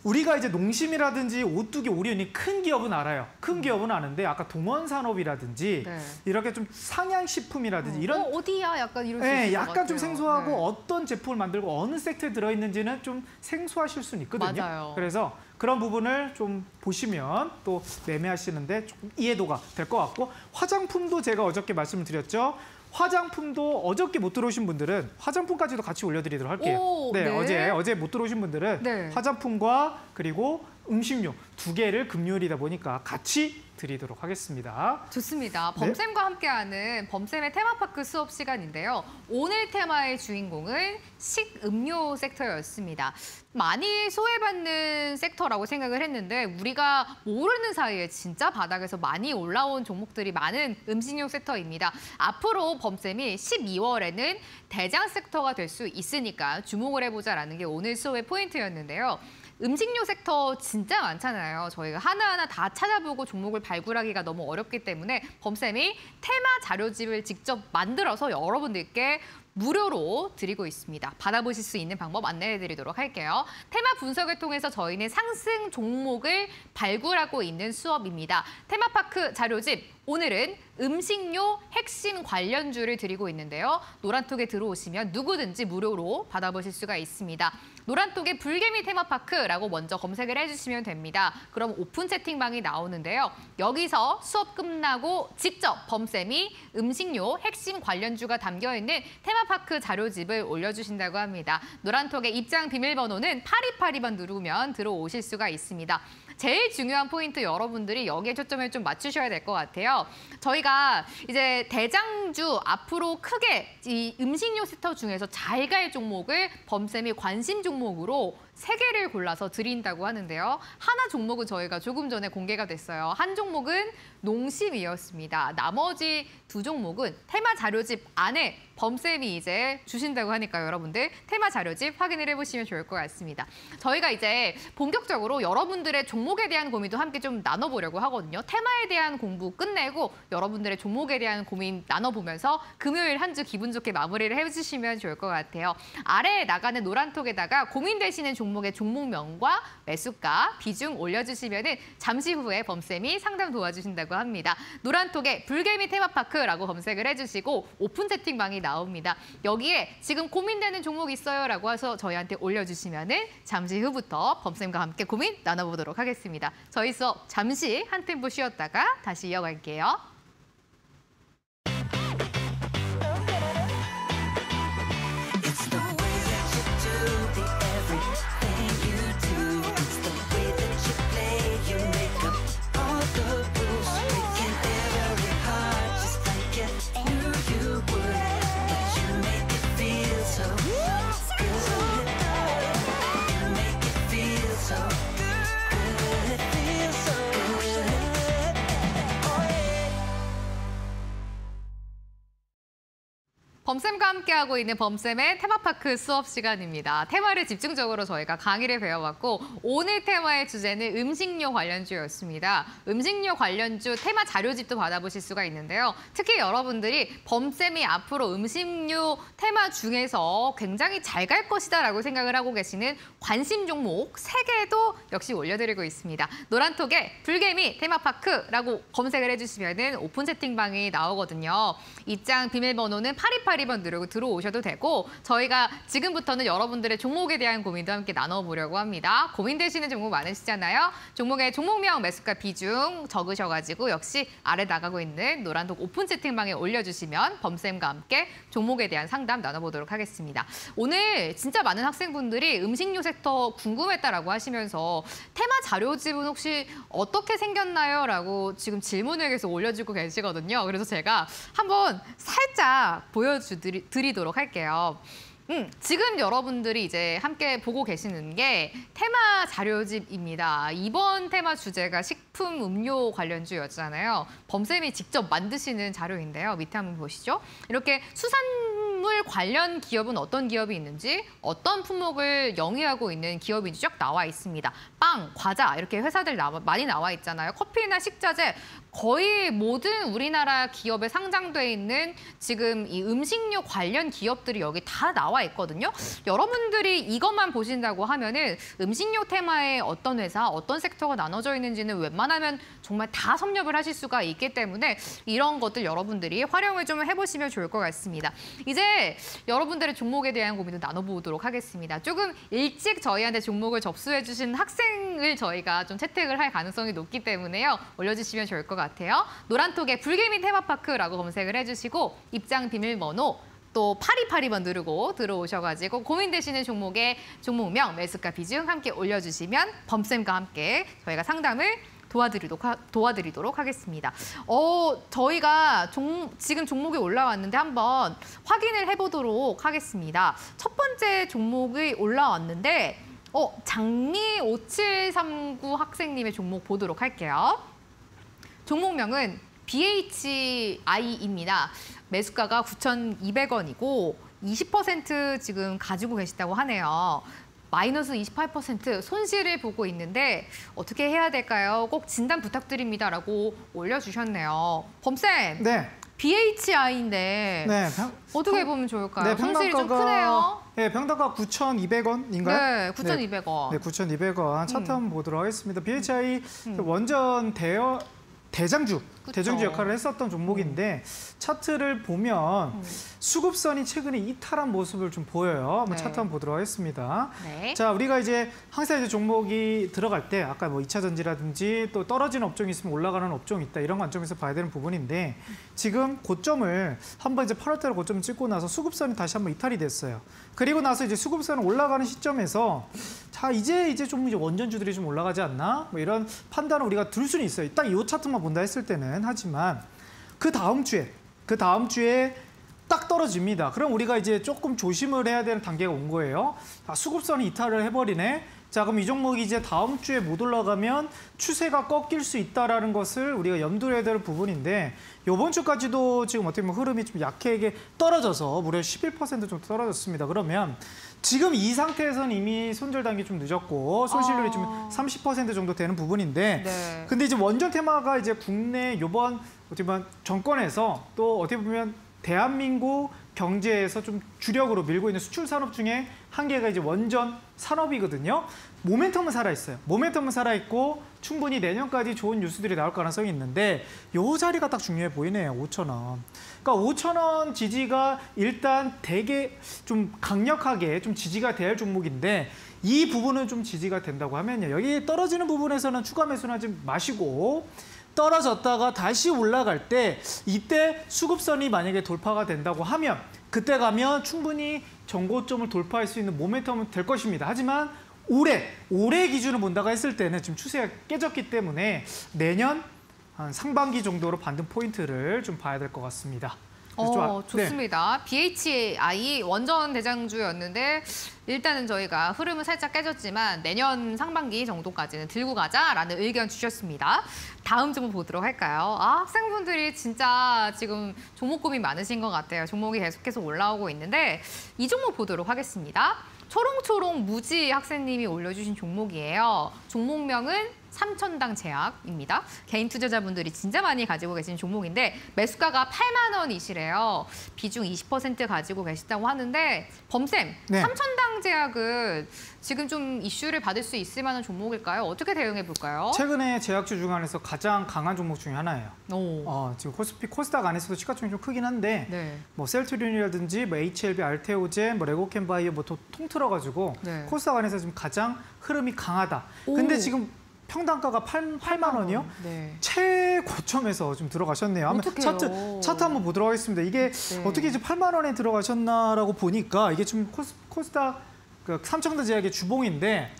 우리가 이제 농심이라든지 오뚜기, 오리온이 큰 기업은 알아요. 큰 기업은 아는데 아까 동원산업이라든지 네. 이렇게 좀 상향식품이라든지 이런 어디야? 약간 이럴 수 네, 있을 것 약간 좀 같아요. 생소하고 네. 어떤 제품을 만들고 어느 섹터에 들어있는지는 좀 생소하실 수는 있거든요. 맞아요. 그래서 그런 부분을 좀 보시면 또 매매하시는데 조금 이해도가 될 것 같고 화장품도 제가 어저께 말씀을 드렸죠. 화장품도 어저께 못 들어오신 분들은 화장품까지도 같이 올려드리도록 할게요. 오, 네. 어제 못 들어오신 분들은 네. 화장품과 그리고 음식료 두 개를 금요일이다 보니까 같이 드리도록 하겠습니다. 좋습니다. 범쌤과 함께하는 범쌤의 테마파크 수업 시간인데요. 오늘 테마의 주인공은 식음료 섹터였습니다. 많이 소외받는 섹터라고 생각을 했는데 우리가 모르는 사이에 진짜 바닥에서 많이 올라온 종목들이 많은 음식료 섹터입니다. 앞으로 범쌤이 12월에는 대장 섹터가 될 수 있으니까 주목을 해보자라는 게 오늘 수업의 포인트였는데요. 음식료 섹터 진짜 많잖아요. 저희가 하나하나 다 찾아보고 종목을 발굴하기가 너무 어렵기 때문에 범쌤이 테마 자료집을 직접 만들어서 여러분들께 무료로 드리고 있습니다. 받아보실 수 있는 방법 안내해드리도록 할게요. 테마 분석을 통해서 저희는 상승 종목을 발굴하고 있는 수업입니다. 테마파크 자료집, 오늘은 음식료 핵심 관련주를 드리고 있는데요. 노란톡에 들어오시면 누구든지 무료로 받아보실 수가 있습니다. 노란톡에 불개미 테마파크라고 먼저 검색을 해주시면 됩니다. 그럼 오픈 채팅방이 나오는데요. 여기서 수업 끝나고 직접 범쌤이 음식료 핵심 관련주가 담겨있는 테마파크 자료집을 올려주신다고 합니다. 노란톡의 입장 비밀번호는 8282번 누르면 들어오실 수가 있습니다. 제일 중요한 포인트 여러분들이 여기에 초점을 좀 맞추셔야 될 것 같아요. 저희가 이제 대장주 앞으로 크게 이 음식료 섹터 중에서 잘 갈 종목을 범쌤이 관심 종목으로 3개를 골라서 드린다고 하는데요. 하나 종목은 저희가 조금 전에 공개가 됐어요. 한 종목은 농심이었습니다. 나머지 2 종목은 테마 자료집 안에 범쌤이 이제 주신다고 하니까요. 여러분들 테마 자료집 확인을 해보시면 좋을 것 같습니다. 저희가 이제 본격적으로 여러분들의 종목에 대한 고민도 함께 좀 나눠보려고 하거든요. 테마에 대한 공부 끝내고 여러분들의 종목에 대한 고민 나눠보면서 금요일 한 주 기분 좋게 마무리를 해주시면 좋을 것 같아요. 아래에 나가는 노란톡에다가 고민되시는 종목의 종목명과 매수가, 비중 올려주시면 잠시 후에 범쌤이 상담 도와주신다고 합니다. 노란톡에 불개미 테마파크라고 검색을 해주시고 오픈 채팅방이 나옵니다. 여기에 지금 고민되는 종목 있어요라고 해서 저희한테 올려주시면 잠시 후부터 범쌤과 함께 고민 나눠보도록 하겠습니다. 저희 수업 잠시 한 템포 쉬었다가 다시 이어갈게요. 범쌤과 함께하고 있는 범쌤의 테마파크 수업 시간입니다. 테마를 집중적으로 저희가 강의를 배워왔고 오늘 테마의 주제는 음식료 관련주였습니다. 음식료 관련주 테마 자료집도 받아보실 수가 있는데요. 특히 여러분들이 범쌤이 앞으로 음식료 테마 중에서 굉장히 잘 갈 것이다라고 생각을 하고 계시는 관심 종목 3개도 역시 올려드리고 있습니다. 노란톡에 불개미 테마파크라고 검색을 해주시면 오픈 채팅방이 나오거든요. 입장 비밀번호는 8282번 누르고 들어오셔도 되고 저희가 지금부터는 여러분들의 종목에 대한 고민도 함께 나눠보려고 합니다. 고민되시는 종목 많으시잖아요. 종목의 종목명, 매수가, 비중 적으셔가지고 역시 아래 나가고 있는 노란톡 오픈 채팅방에 올려주시면 범쌤과 함께 종목에 대한 상담 나눠보도록 하겠습니다. 오늘 진짜 많은 학생분들이 음식료 섹터 궁금했다라고 하시면서 테마 자료집은 혹시 어떻게 생겼나요? 라고 지금 질문을 계속 올려주고 계시거든요. 그래서 제가 한번 살짝 보여드리도록 할게요. 지금 여러분들이 이제 함께 보고 계시는 게 테마 자료집입니다. 이번 테마 주제가 식품, 음료 관련주였잖아요. 범쌤이 직접 만드시는 자료인데요. 밑에 한번 보시죠. 이렇게 수산물 관련 기업은 어떤 기업이 있는지, 어떤 품목을 영위하고 있는 기업인지 쫙 나와 있습니다. 빵, 과자 이렇게 회사들 많이 나와 있잖아요. 커피나 식자재 거의 모든 우리나라 기업에 상장돼 있는 지금 이 음식료 관련 기업들이 여기 다 나와 있거든요. 여러분들이 이것만 보신다고 하면은 음식료 테마에 어떤 회사, 어떤 섹터가 나눠져 있는지는 웬만하면 정말 다 섭렵을 하실 수가 있기 때문에 이런 것들 여러분들이 활용을 좀 해보시면 좋을 것 같습니다. 이제 여러분들의 종목에 대한 고민도 나눠보도록 하겠습니다. 조금 일찍 저희한테 종목을 접수해 주신 학생을 저희가 좀 채택을 할 가능성이 높기 때문에요. 올려주시면 좋을 것 같아요. 노란톡에 불개미 테마파크라고 검색을 해주시고 입장 비밀번호 또 8282번 누르고 들어오셔가지고 고민되시는 종목의 종목명, 매수가, 비중 함께 올려주시면 범쌤과 함께 저희가 상담을 도와드리도록 하겠습니다. 저희가 지금 종목이 올라왔는데 한번 확인을 해보도록 하겠습니다. 첫 번째 종목이 올라왔는데 장미 5739 학생님의 종목 보도록 할게요. 종목명은 BHI입니다. 매수가가 9,200원이고 20% 지금 가지고 계시다고 하네요. 마이너스 28% 손실을 보고 있는데 어떻게 해야 될까요? 꼭 진단 부탁드립니다라고 올려주셨네요. 범쌤, 네. BHI인데 네, 어떻게 보면 좋을까요? 네, 손실이 좀 크네요. 네, 평당가 9,200원인가요? 네, 9,200원. 네, 9,200원. 차트 한번 보도록 하겠습니다. BHI 원전 대장주 역할을 했었던 종목인데 차트를 보면 수급선이 최근에 이탈한 모습을 좀 보여요. 한번 차트 한번 보도록 하겠습니다. 네. 자, 우리가 이제 항상 이제 종목이 들어갈 때 아까 뭐 2차 전지라든지 또 떨어지는 업종이 있으면 올라가는 업종이 있다 이런 관점에서 봐야 되는 부분인데 지금 고점을 한번 이제 8월달에 고점 찍고 나서 수급선이 다시 한번 이탈이 됐어요. 그리고 나서 이제 수급선은 올라가는 시점에서 자, 이제 좀 이제 원전주들이 좀 올라가지 않나? 뭐 이런 판단을 우리가 들 수는 있어요. 딱 이 차트만 본다 했을 때는. 하지만 그 다음 주에 딱 떨어집니다. 그럼 우리가 이제 조금 조심을 해야 되는 단계가 온 거예요. 수급선이 이탈을 해버리네. 자, 그럼 이 종목이 이제 다음 주에 못 올라가면 추세가 꺾일 수 있다라는 것을 우리가 염두에 해야 될 부분인데 이번 주까지도 지금 어떻게 보면 흐름이 좀 약하게 떨어져서 무려 11% 정도 떨어졌습니다. 그러면 지금 이 상태에서는 이미 손절 단계 좀 늦었고 손실률이 좀 30% 정도 되는 부분인데 네. 근데 이제 원전 테마가 이제 국내 이번 어떻게 보면 정권에서 또 어떻게 보면 대한민국 경제에서 좀 주력으로 밀고 있는 수출 산업 중에 한 개가 이제 원전 산업이거든요. 모멘텀은 살아있어요. 모멘텀은 살아있고 충분히 내년까지 좋은 뉴스들이 나올 가능성이 있는데 요 자리가 딱 중요해 보이네요. 5,000원. 그러니까 5,000원 지지가 일단 되게 좀 강력하게 좀 지지가 될 종목인데 이 부분은 좀 지지가 된다고 하면요. 여기 떨어지는 부분에서는 추가 매수는 하지 마시고 떨어졌다가 다시 올라갈 때 이때 수급선이 만약에 돌파가 된다고 하면 그때 가면 충분히 전고점을 돌파할 수 있는 모멘텀은 될 것입니다. 하지만 올해 기준을 본다고 했을 때는 지금 추세가 깨졌기 때문에 내년 한 상반기 정도로 반등 포인트를 좀 봐야 될 것 같습니다. 좋습니다. BHI 원전 대장주였는데 일단은 저희가 흐름은 살짝 깨졌지만 내년 상반기 정도까지는 들고 가자라는 의견 주셨습니다. 다음 종목 보도록 할까요? 학생분들이 진짜 지금 종목 고민 많으신 것 같아요. 종목이 계속해서 올라오고 있는데 이 종목 보도록 하겠습니다. 초롱초롱 무지 학생님이 올려주신 종목이에요. 종목명은 삼천당 제약입니다. 개인 투자자분들이 진짜 많이 가지고 계신 종목인데 매수가가 8만 원이시래요. 비중 20% 가지고 계시다고 하는데 범쌤, 네. 삼천당 제약은 지금 좀 이슈를 받을 수 있을 만한 종목일까요? 어떻게 대응해 볼까요? 최근에 제약주 중에서 가장 강한 종목 중에 하나예요. 오. 지금 코스닥 안에서도 시가총이 좀 크긴 한데 네. 뭐 셀트리온이라든지 뭐 HLB, 알테오젠, 뭐 레고캔바이오 뭐 통틀어가지고 네. 코스닥 안에서 지금 가장 흐름이 강하다. 오. 근데 지금 평단가가 8만 원이요? 네. 최고점에서 좀 들어가셨네요. 어떡해요? 차트 한번 보도록 하겠습니다. 이게 네. 어떻게 이제 8만 원에 들어가셨나라고 보니까 이게 지금 코스닥 그 삼천당 제약의 주봉인데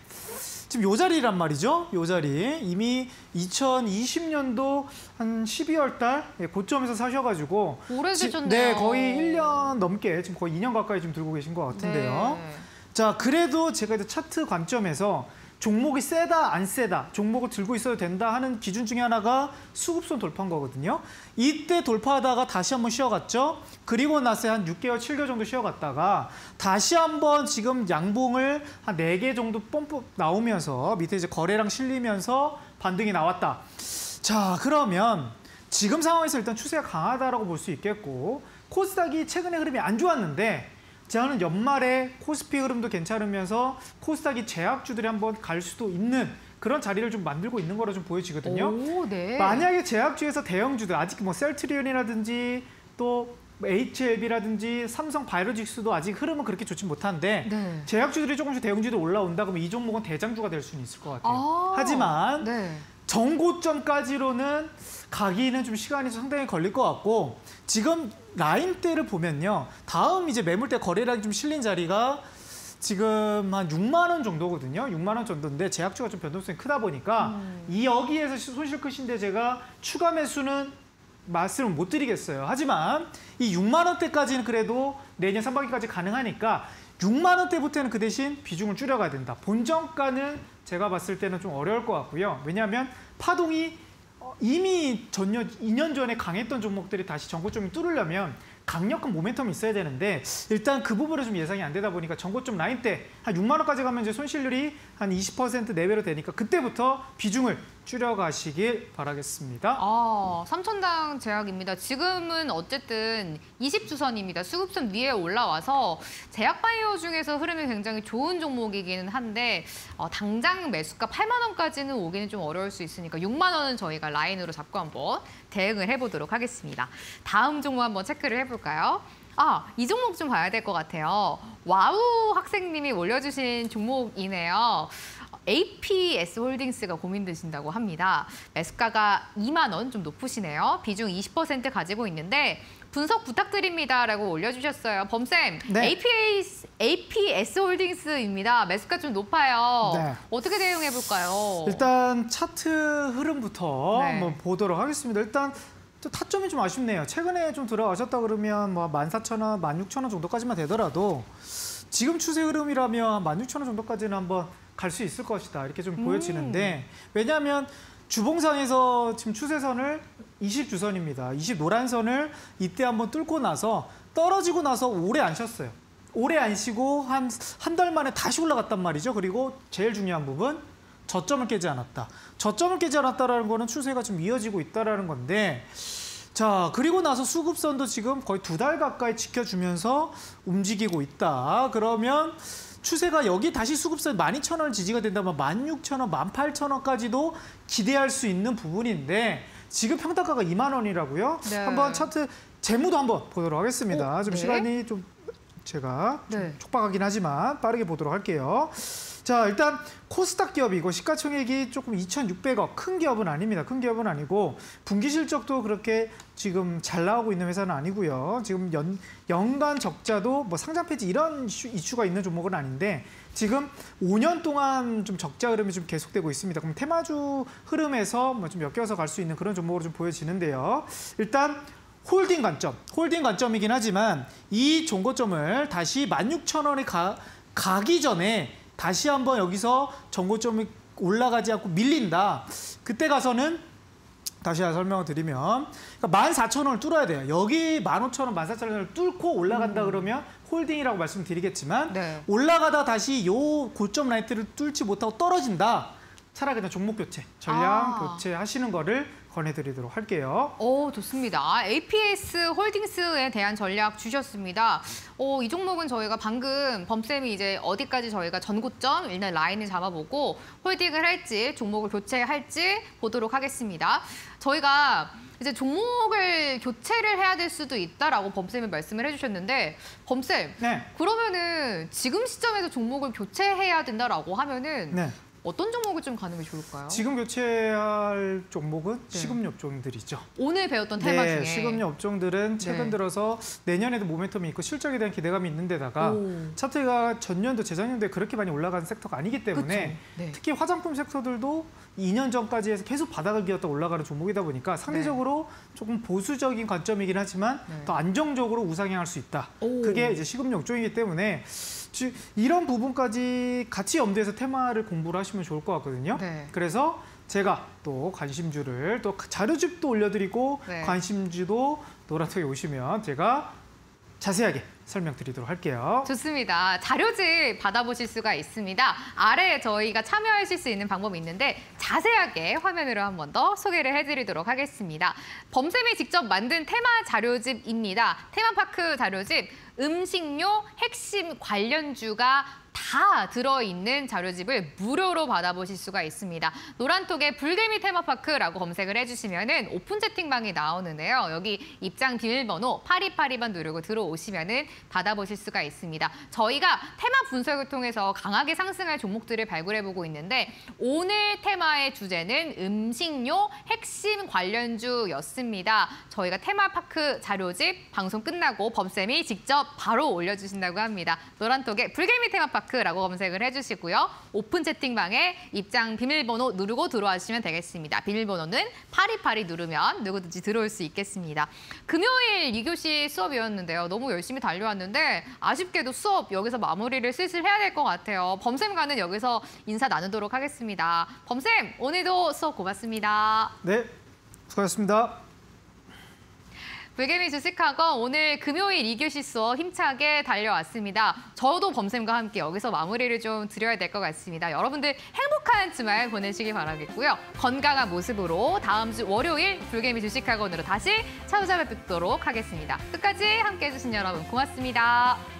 지금 요 자리란 말이죠. 요 자리 이미 2020년도 한 12월 달 고점에서 사셔가지고 오래되셨네요. 네, 거의 1년 넘게 지금 거의 2년 가까이 지금 들고 계신 것 같은데요. 네. 자, 그래도 제가 이제 차트 관점에서 종목이 세다 안 세다 종목을 들고 있어도 된다 하는 기준 중에 하나가 수급선 돌파인 거거든요. 이때 돌파하다가 다시 한번 쉬어갔죠. 그리고 나서 한 6개월, 7개월 정도 쉬어갔다가 다시 한번 지금 양봉을 한 4개 정도 뽐뿌 나오면서 밑에 이제 거래량 실리면서 반등이 나왔다. 자, 그러면 지금 상황에서 일단 추세가 강하다라고 볼 수 있겠고 코스닥이 최근에 흐름이 안 좋았는데 저는 연말에 코스피 흐름도 괜찮으면서 코스닥이 제약주들이 한번 갈 수도 있는 그런 자리를 좀 만들고 있는 거로 좀 보여지거든요. 오, 네. 만약에 제약주에서 대형주들 아직 뭐 셀트리온이라든지 또 HLB라든지 삼성 바이오로직스도 아직 흐름은 그렇게 좋지 못한데 네. 제약주들이 조금씩 대형주들 올라온다 그러면 이 종목은 대장주가 될 수는 있을 것 같아요. 하지만 네. 정고점까지로는 가기는 좀 시간이 상당히 걸릴 것 같고 지금 라인대를 보면요. 다음 이제 매물대 거래량이 좀 실린 자리가 지금 한 6만 원 정도거든요. 6만 원 정도인데 제약주가 좀 변동성이 크다 보니까 이 여기에서 손실 크신데 제가 추가 매수는 말씀을 못 드리겠어요. 하지만 이 6만 원대까지는 그래도 내년 상반기까지 가능하니까 6만 원대부터는 그 대신 비중을 줄여가야 된다. 본정가는 제가 봤을 때는 좀 어려울 것 같고요. 왜냐하면 파동이 이미 2년 전에 강했던 종목들이 다시 전고점을 뚫으려면 강력한 모멘텀이 있어야 되는데 일단 그 부분은 좀 예상이 안 되다 보니까 전고점 라인 때 한 6만 원까지 가면 이제 손실률이 한 20% 내외로 되니까 그때부터 비중을 줄여가시길 바라겠습니다. 삼천당 제약입니다. 지금은 어쨌든 20주선입니다. 수급선 위에 올라와서 제약바이오 중에서 흐름이 굉장히 좋은 종목이기는 한데 당장 매수가 8만 원까지는 오기는 좀 어려울 수 있으니까 6만 원은 저희가 라인으로 잡고 한번 대응을 해보도록 하겠습니다. 다음 종목 한번 체크를 해볼까요? 이 종목 좀 봐야 될 것 같아요. 와우 학생님이 올려주신 종목이네요. APS 홀딩스가 고민되신다고 합니다. 매수가가 2만 원 좀 높으시네요. 비중 20% 가지고 있는데 분석 부탁드립니다라고 올려주셨어요. 범쌤, 네. APS 홀딩스입니다. 매수가 좀 높아요. 네. 어떻게 대응해볼까요? 일단 차트 흐름부터 네. 한번 보도록 하겠습니다. 일단 또 타점이 좀 아쉽네요. 최근에 좀 들어가셨다 그러면 뭐 14,000원, 16,000원 정도까지만 되더라도 지금 추세 흐름이라면 16,000원 정도까지는 한번 갈 수 있을 것이다. 이렇게 좀 보여지는데 왜냐하면 주봉상에서 지금 추세선을 20주선입니다. 20 노란선을 이때 한번 뚫고 나서 떨어지고 나서 오래 안 쉬었어요. 오래 안 쉬고 한 달 만에 다시 올라갔단 말이죠. 그리고 제일 중요한 부분 저점을 깨지 않았다. 저점을 깨지 않았다라는 거는 추세가 좀 이어지고 있다라는 건데 자 그리고 나서 수급선도 지금 거의 2달 가까이 지켜주면서 움직이고 있다. 그러면 추세가 여기 다시 수급선 12,000원 지지가 된다면 16,000원, 18,000원까지도 기대할 수 있는 부분인데 지금 평단가가 2만 원이라고요? 네. 한번 차트 재무도 한번 보도록 하겠습니다. 좀 네. 시간이 좀 제가 좀 네. 촉박하긴 하지만 빠르게 보도록 할게요. 자 일단 코스닥 기업이고 시가총액이 조금 2,600억 큰 기업은 아닙니다. 큰 기업은 아니고 분기 실적도 그렇게 지금 잘 나오고 있는 회사는 아니고요. 지금 연간 적자도 뭐 상장 폐지 이런 이슈가 있는 종목은 아닌데 지금 5년 동안 좀 적자 흐름이 좀 계속되고 있습니다. 그럼 테마주 흐름에서 뭐 좀 엮여서 갈 수 있는 그런 종목으로 좀 보여지는데요. 일단 홀딩 관점이긴 하지만 이 종고점을 다시 16,000원에 가기 전에 다시 한번 여기서 정고점이 올라가지 않고 밀린다. 그때 가서는 다시 설명을 드리면 그러니까 14,000원을 뚫어야 돼요. 여기 15,000원, 14,000원을 뚫고 올라간다 그러면 홀딩이라고 말씀드리겠지만 네. 올라가다 다시 요 고점 라인대를 뚫지 못하고 떨어진다. 차라리 그냥 종목 교체, 전량 교체 하시는 거를 권해드리도록 할게요. 오, 좋습니다. APS 홀딩스에 대한 전략 주셨습니다. 이 종목은 저희가 방금 범쌤이 이제 어디까지 저희가 전고점 일단 라인을 잡아보고 홀딩을 할지 종목을 교체할지 보도록 하겠습니다. 저희가 이제 종목을 교체를 해야 될 수도 있다라고 범쌤이 말씀을 해주셨는데 범쌤, 네. 그러면은 지금 시점에서 종목을 교체해야 된다라고 하면은 네. 어떤 종목을 좀 가는 게 좋을까요? 지금 교체할 종목은 식음료 업종들이죠. 오늘 배웠던 테마 네, 중에 식음료 업종들은 최근 네. 들어서 내년에도 모멘텀이 있고 실적에 대한 기대감이 있는 데다가 오. 차트가 전년도, 재작년도에 그렇게 많이 올라간 섹터가 아니기 때문에 그쵸. 네. 특히 화장품 섹터들도 2년 전까지 해서 계속 바닥을 기었다 올라가는 종목이다 보니까 상대적으로 조금 보수적인 관점이긴 하지만 네. 더 안정적으로 우상향할 수 있다. 오. 그게 이제 식음료 업종이기 때문에 이런 부분까지 같이 염두에서 테마를 공부를 하시면 좋을 것 같거든요. 네. 그래서 제가 또 관심주를 또 자료집도 올려드리고 네. 관심주도 노란톡에 오시면 제가 자세하게 설명드리도록 할게요. 좋습니다. 자료집 받아보실 수가 있습니다. 아래에 저희가 참여하실 수 있는 방법이 있는데 자세하게 화면으로 한 번 더 소개를 해드리도록 하겠습니다. 범쌤이 직접 만든 테마 자료집입니다. 테마파크 자료집 음식료 핵심 관련주가 다 들어있는 자료집을 무료로 받아보실 수가 있습니다. 노란톡에 불개미 테마파크라고 검색을 해주시면은 오픈 채팅방이 나오는데요. 여기 입장 비밀번호 8282번 누르고 들어오시면은 받아보실 수가 있습니다. 저희가 테마 분석을 통해서 강하게 상승할 종목들을 발굴해보고 있는데 오늘 테마의 주제는 음식료 핵심 관련주였습니다. 저희가 테마파크 자료집 방송 끝나고 범쌤이 직접 바로 올려주신다고 합니다. 노란톡에 불개미 테마파크 라고 검색을 해주시고요. 오픈 채팅방에 입장 비밀번호 누르고 들어와주시면 되겠습니다. 비밀번호는 8282 누르면 누구든지 들어올 수 있겠습니다. 금요일 2교시 수업이었는데요. 너무 열심히 달려왔는데 아쉽게도 수업 여기서 마무리를 슬슬 해야 될 것 같아요. 범쌤과는 여기서 인사 나누도록 하겠습니다. 범쌤, 오늘도 수업 고맙습니다. 네, 수고하셨습니다. 불개미 주식학원 오늘 금요일 2교시 수업 힘차게 달려왔습니다. 저도 범쌤과 함께 여기서 마무리를 좀 드려야 될 것 같습니다. 여러분들 행복한 주말 보내시기 바라겠고요. 건강한 모습으로 다음 주 월요일 불개미 주식학원으로 다시 찾아뵙도록 하겠습니다. 끝까지 함께해 주신 여러분 고맙습니다.